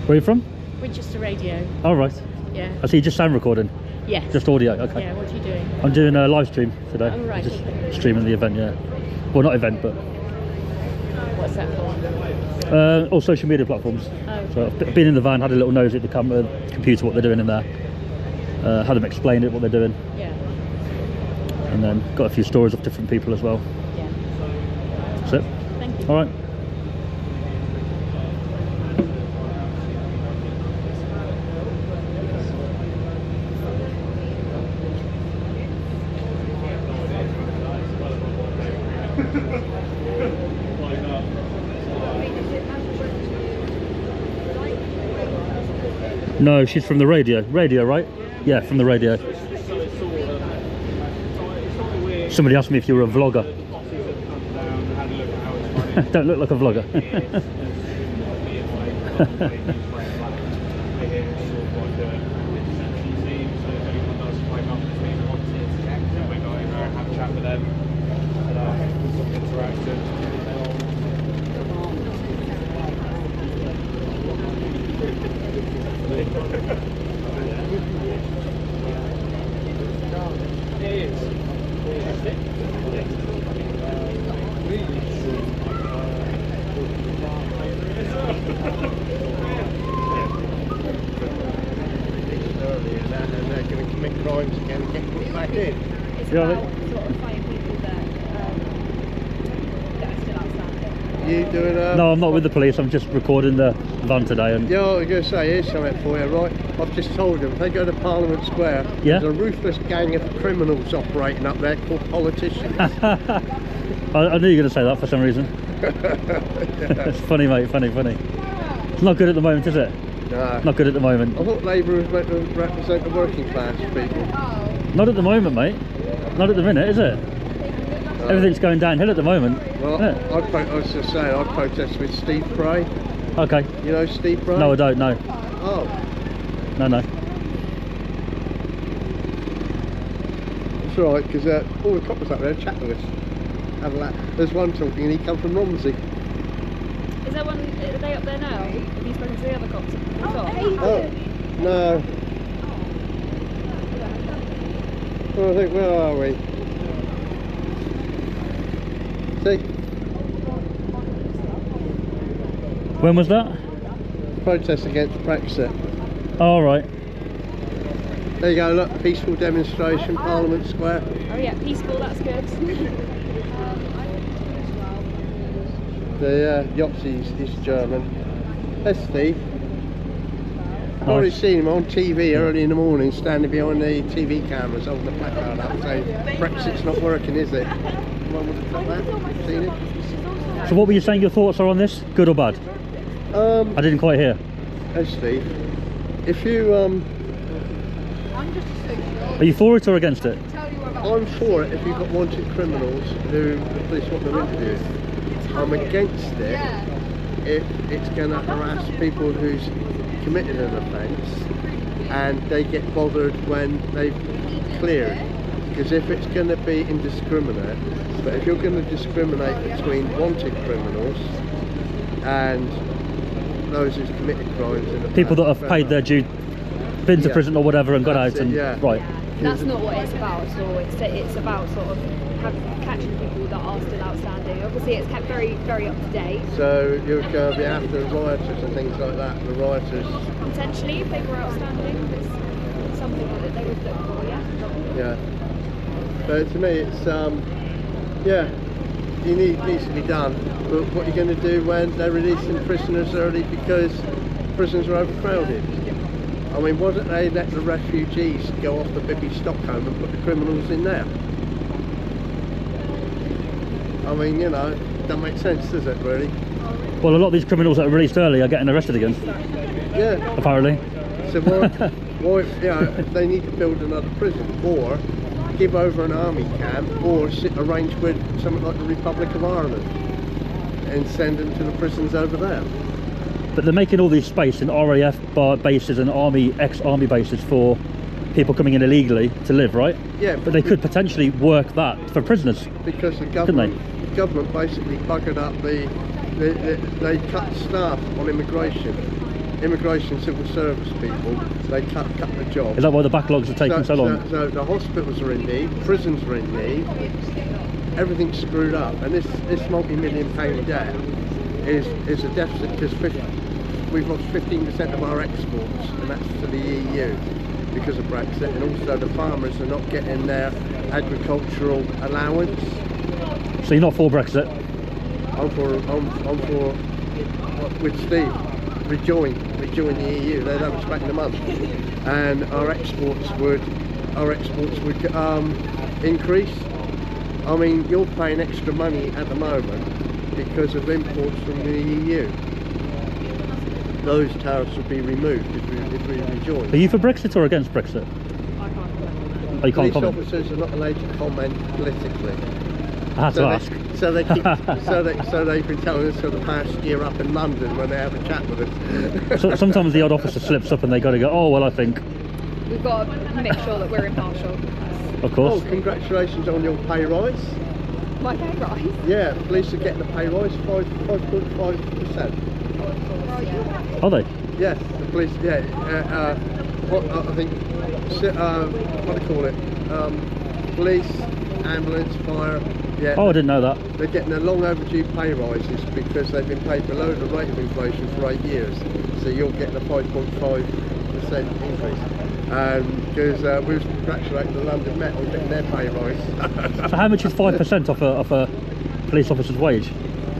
Where are you from? Winchester Radio. Oh, right. Yeah. I see just sound recording. Yes. Just audio, okay. Yeah, what are you doing? I'm doing a live stream today. Oh, right. Just streaming the event, yeah. Well, not event, but... What's that for? All social media platforms. Oh. So I've been in the van, had a little nose at the computer, what they're doing in there. Had them explain it, what they're doing. Yeah. And then got a few stories of different people as well. Yeah. That's it. Thank you. All right. No, she's from the radio. Radio, right? Yeah, from the radio. Somebody asked me if you were a vlogger. Don't look like a vlogger. You doing No, I'm not with the police, I'm just recording the van today. And yeah, I was going to say, here's something for you, right? I've just told them, if they go to Parliament Square, yeah? there's a ruthless gang of criminals operating up there called politicians. I knew you were going to say that for some reason. It's funny, mate, funny. It's not good at the moment, is it? No. Not good at the moment. I thought Labour was meant to represent the working class people. Not at the moment, mate. Not at the minute, is it? Everything's going downhill at the moment. Well, I was just saying, I protest with Steve Bray. Okay. You know Steve Bray? No, I don't know. Oh. No. That's right, because all the coppers up there chatting with us. Have a laugh. There's one talking and he come from Romsey. Is there one, are they up there now? Have you spoken to the other cops? Oh, no. Well, I think, where are we? See? When was that? Protest against Brexit. Oh, right. There you go, look, peaceful demonstration, Parliament Square. Oh yeah, peaceful, that's good. The Yahtzee is German. There's Steve. I've already seen him on TV early in the morning, standing behind the TV cameras holding the placard up saying Brexit's not working, is it? Seen it? So what were you saying your thoughts are on this? Good or bad? I didn't quite hear. Hey Steve, if you Are you for it or against it? I'm for it if you've got wanted criminals who the police want them interviewed. I'm against it if it's going to harass people who's committed an offence and they get bothered when they've cleared. Because if it's going to be indiscriminate, but if you're going to discriminate between wanted criminals and those who's committed crimes in the people that have paid their due, been to prison or whatever and got out, and right. That's not what it's about at all. It's about sort of catching people that are still outstanding. Obviously, it's kept very, very up to date. So you're going to be after rioters and things like that. The rioters, Potentially, if they were outstanding, it's something that they would look for. Yeah. But to me, it's it needs to be done. But what are you going to do when they're releasing prisoners early because prisons are overcrowded? I mean, why don't they let the refugees go off the Bibby Stockholm and put the criminals in there? I mean, you know, doesn't make sense, does it, really? Well, a lot of these criminals that are released early are getting arrested again. Yeah. Apparently. So why they need to build another prison, or give over an army camp, or arrange with something like the Republic of Ireland and send them to the prisons over there. But they're making all this space in RAF bases and ex-army bases for people coming in illegally to live, right? Yeah. But they could potentially work that for prisoners. Because the government basically buggered up they cut staff on immigration civil service people. They cut the jobs. Is that why the backlogs are taking so long? So the hospitals are in need, prisons are in need, everything's screwed up, and this multi-million-pound debt is a deficit because we've lost 15% of our exports, and that's to the EU because of Brexit, and also the farmers are not getting their agricultural allowance. So you're not for Brexit? I'm for with Steve rejoin the EU. They'd have us back in a month, and our exports would increase. I mean, you're paying extra money at the moment because of imports from the EU. Those tariffs would be removed if we rejoin. Are you for Brexit or against Brexit? I can't comment. Oh, you can't Police comment? officers are not allowed to comment politically. I had to ask. So they keep, so they've been telling us for the past year up in London when they have a chat with us. So sometimes the odd officer slips up and they got to go, oh well, I think. We've got to make sure that we're impartial. Of course. Oh, congratulations on your pay rise. My pay rise? Yeah, police are getting a pay rise, 5.5%. Are they? Yes, the police. Yeah. What I think. What do you call it? Police, ambulance, fire. Yeah. Oh, I didn't know that. They're getting a long overdue pay rises because they've been paid below the rate of inflation for 8 years. So you're getting a 5.5% increase. Because we was congratulating the London Met on getting their pay rise. So how much is 5% off a police officer's wage?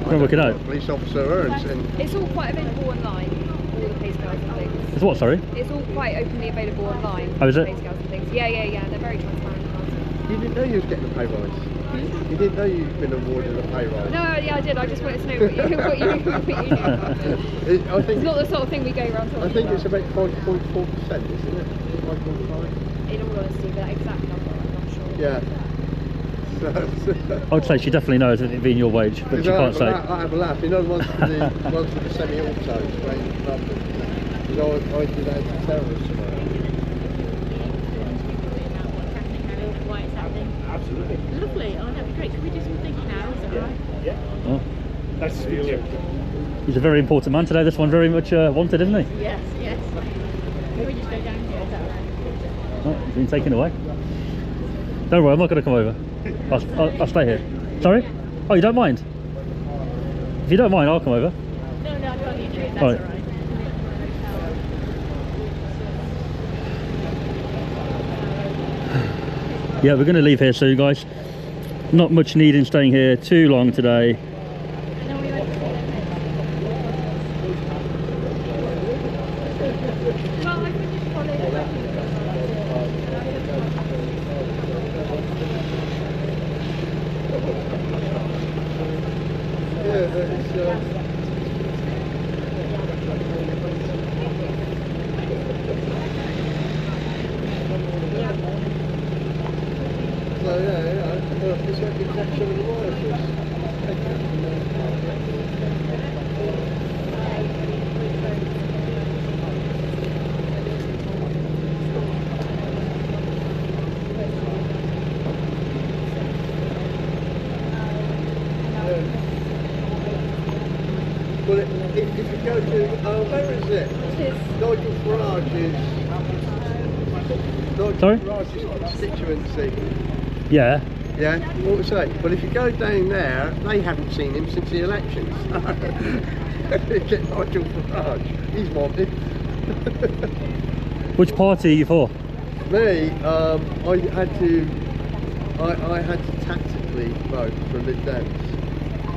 Can work it out. Police officer earns. It's all quite available online, all the pay scales and things. It's what, sorry? It's all quite openly available online. Oh, is it? Pay scales and things. Yeah. They're very transparent about it. You didn't know you was getting a pay rise? You didn't know you'd been awarded a pay rise? No, yeah, I did. I just wanted to know what you knew. I think it's not the sort of thing we go around talking about. I think it's about 5.4%, isn't it? 5.5? In all honesty, that exact number, I'm not sure. Yeah. I would say she definitely knows it being your wage, but she can't say. I have a laugh. You know the ones for the semi-autos in London? Because I did anti-terrorism. Absolutely. Lovely. Oh, that'd be great. Can we do something now? Is that right? Yeah. Oh. Nice to meet you. He's a very important man today. This one very much wanted, isn't he? Yes. Can we just go down here? Is that right? Oh, he's been taken away. Don't worry, I'm not going to come over. I'll stay here. Sorry? Oh, you don't mind? If you don't mind, I'll come over. No, I can't get you. That's all right. Yeah, we're going to leave here soon, guys. Not much need in staying here too long today. It's like a connection with the rioters. if you go to, where is it? Nigel Farage's. Sorry? Farage's constituency. Yeah. Yeah, what was that? But if you go down there, they haven't seen him since the elections. Get Nigel Farage, he's wanted. Which party are you for? Me, I had to tactically vote for Lib Dems.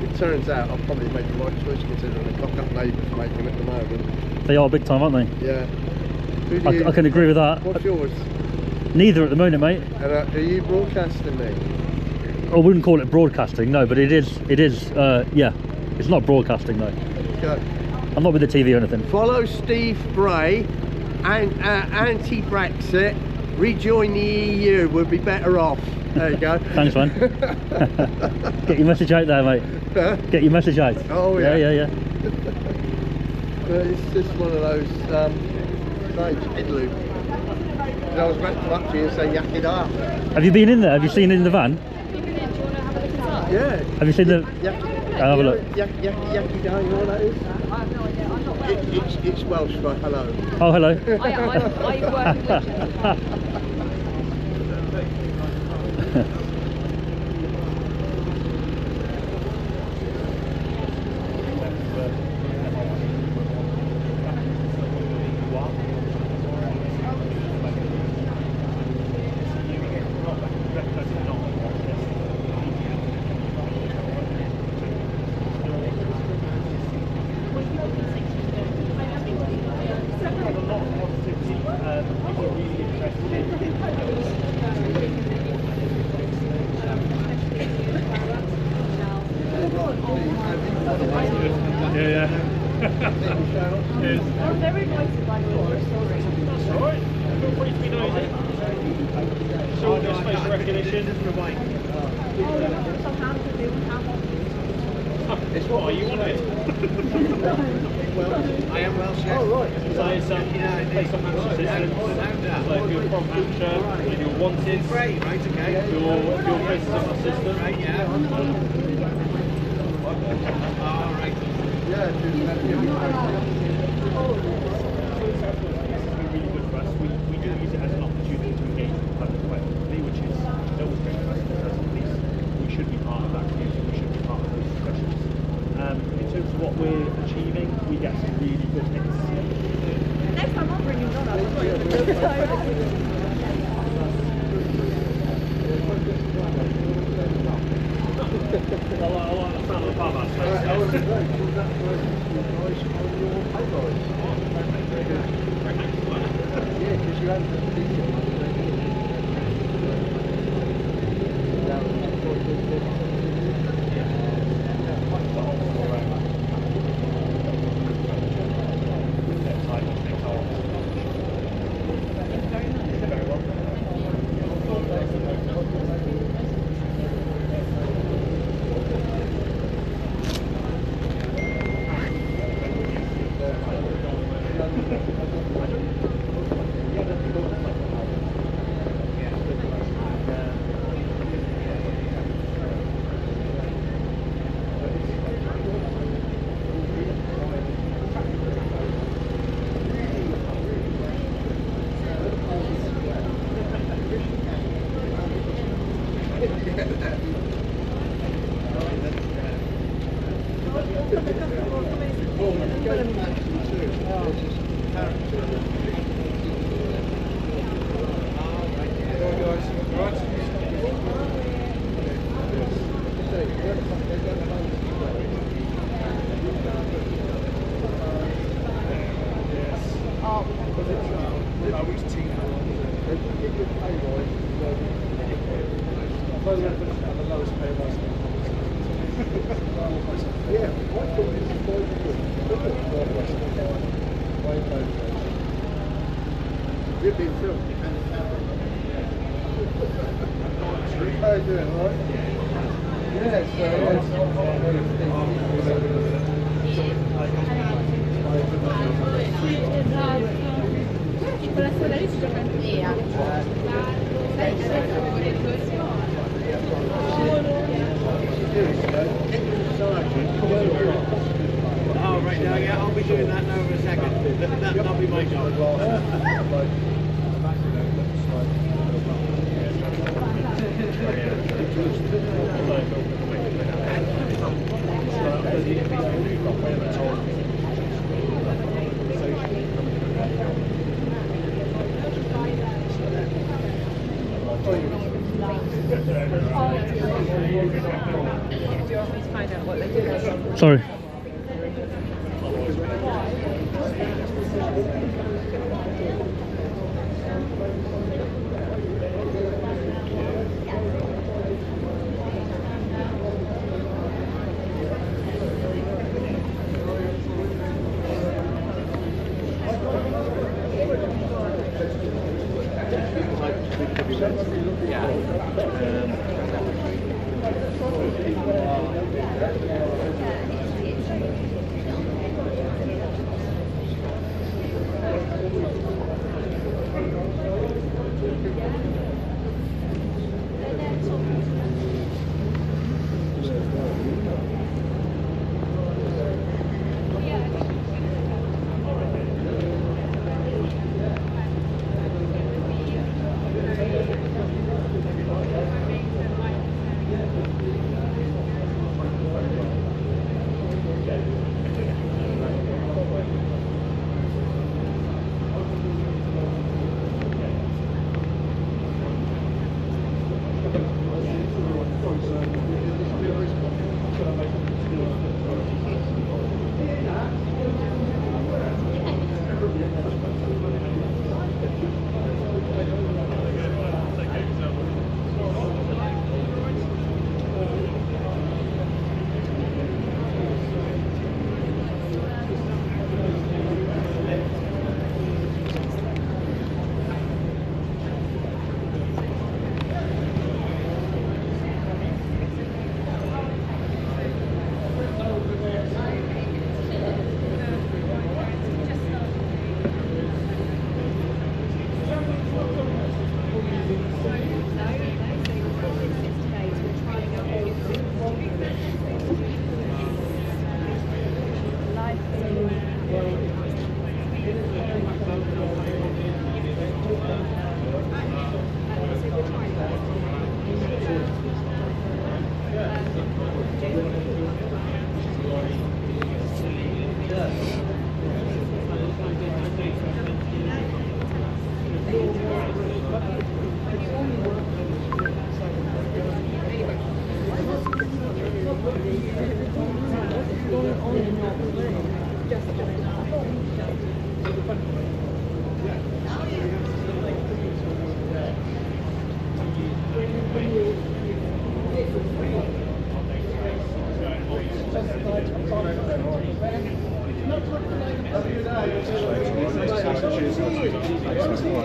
It turns out I've probably made the right choice considering the cock-up Labour's making at the moment. They are big time, aren't they? Yeah. I can agree with that. What's yours? Neither at the moment, mate. And are you broadcasting me? I wouldn't call it broadcasting, no, but it is, yeah. It's not broadcasting, though. Okay. I'm not with the TV or anything. Follow Steve Bray, and anti-Brexit, rejoin the EU, we'll be better off. There you go. Thanks, man. Get your message out there, mate. Huh? Get your message out. Oh, yeah. Yeah. But it's just one of those head loop. I was meant to come up to you and say yak it up. Have you been in there? Have you seen it in the van? Yeah. Have you seen the... I'll have a look. Yaki down, you know what that is? I have no idea. I'm not it's Welsh for hello. Oh, hello. I work in Winchester. It's what you wanted. I am Welsh. Oh, right. So it's based on Hampshire systems. So if you're from Hampshire and you're wanted, great, right, okay. Your based on our system. Right, yeah. All right. Yeah, it's really good for us. We do use it as an opportunity to engage with the public quite quickly, which is always great for us because at least we should be part of that community. We should be part of those discussions. In terms of what we're achieving, we get some really good hits. Next time I'm bringing John up. You've been filmed. How are you doing, all right? Yes, Oh, right now, yeah, I'll be doing that now for a second. That'll be my job. Sorry.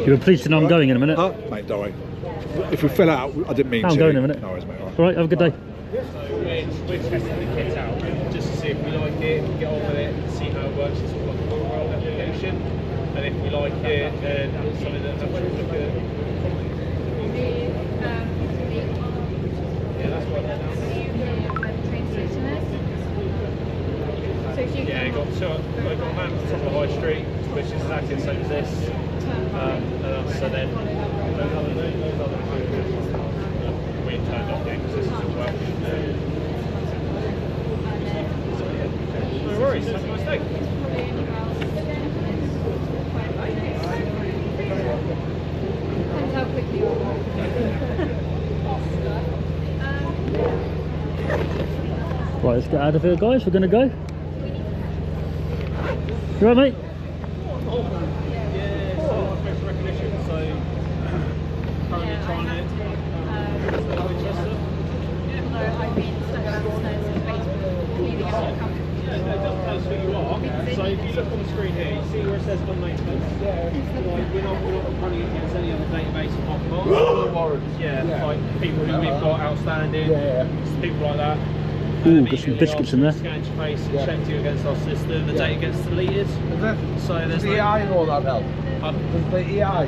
You were pleased to know I'm going in a minute. Mate, don't worry. If we fell out, I didn't mean to. I'm going in a minute. No worries, mate. All right, have a good day. We're testing the kit out just to see if we like it, get on with it, see how it works. It's all like a full world application, and if we like it, then it's something that I'm sure we'll look at. Yeah, that's what that is. Yeah, got a man at the top of High Street, which is exactly the same as this. So then those other we turned off because this is a Welsh. No worries, have a nice day. Depends how quickly you Right, let's get out of here, guys. We're going to go. You all right, mate? Yeah, so facial recognition, so currently trying it. Winchester. I've been stuck around the stones on Facebook, cleaning out the company. Yeah, it doesn't tell us who you are. So if you look on the screen here, you see where it says on maintenance. Like, we're not running against any other database of hot yeah, like people who we've got outstanding, people like that. Ooh, got some biscuits in there. Scanned your face and checked you against our system. The data gets deleted. So there's the AI and all that help. Does the AI?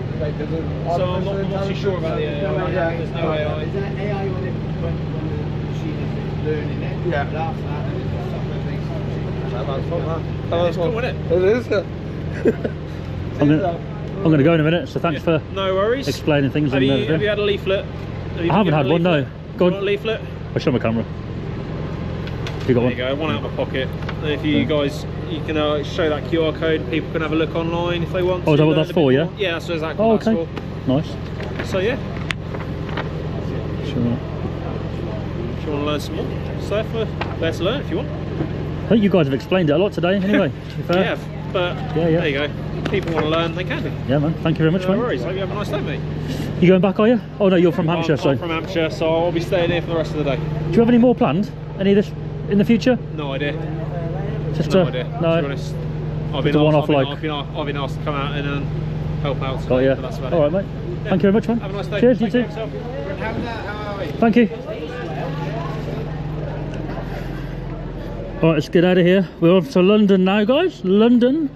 So I'm not too sure about the AI. There's no AI. Is that AI when the machine is learning it? Yeah. But after that, then it's got software based. That's fun, that. It's cool, isn't it? It is. I'm gonna go in a minute. So thanks for No worries. explaining things. Have and you everything. had a leaflet? I haven't had one. No. Go You want a leaflet? I'll show my camera. You got There one? you go, one out of my pocket. And if you guys, you can show that QR code, people can have a look online if they want. Oh, is that what learn that's a bit for, yeah? more. Yeah, that's exactly Oh, what okay. that's for. Nice. So yeah, Sure. if you want to learn some more stuff, let's learn if you want. I think you guys have explained it a lot today. Anyway, to be fair. Yeah, but Yeah. there you go. People want to learn, they can do. Yeah, man. Thank you very much, No man. worries. Hope you have a nice day, mate. You going back, are you? Oh no, you're from Hampshire, I'm so. from Hampshire, so I'll be staying here for the rest of the day. Do you have any more planned? Any of this in the future? No idea. Just no to, idea. no. To be honest, I've Just a one-off, like. I've been asked to come out and help out. Got Today, you. but that's about All it. right, mate. Thank you very much, man. Have a nice day. Cheers, you Take too. care of yourself. Thank you. Alright, let's get out of here. We're off to London now, guys. London.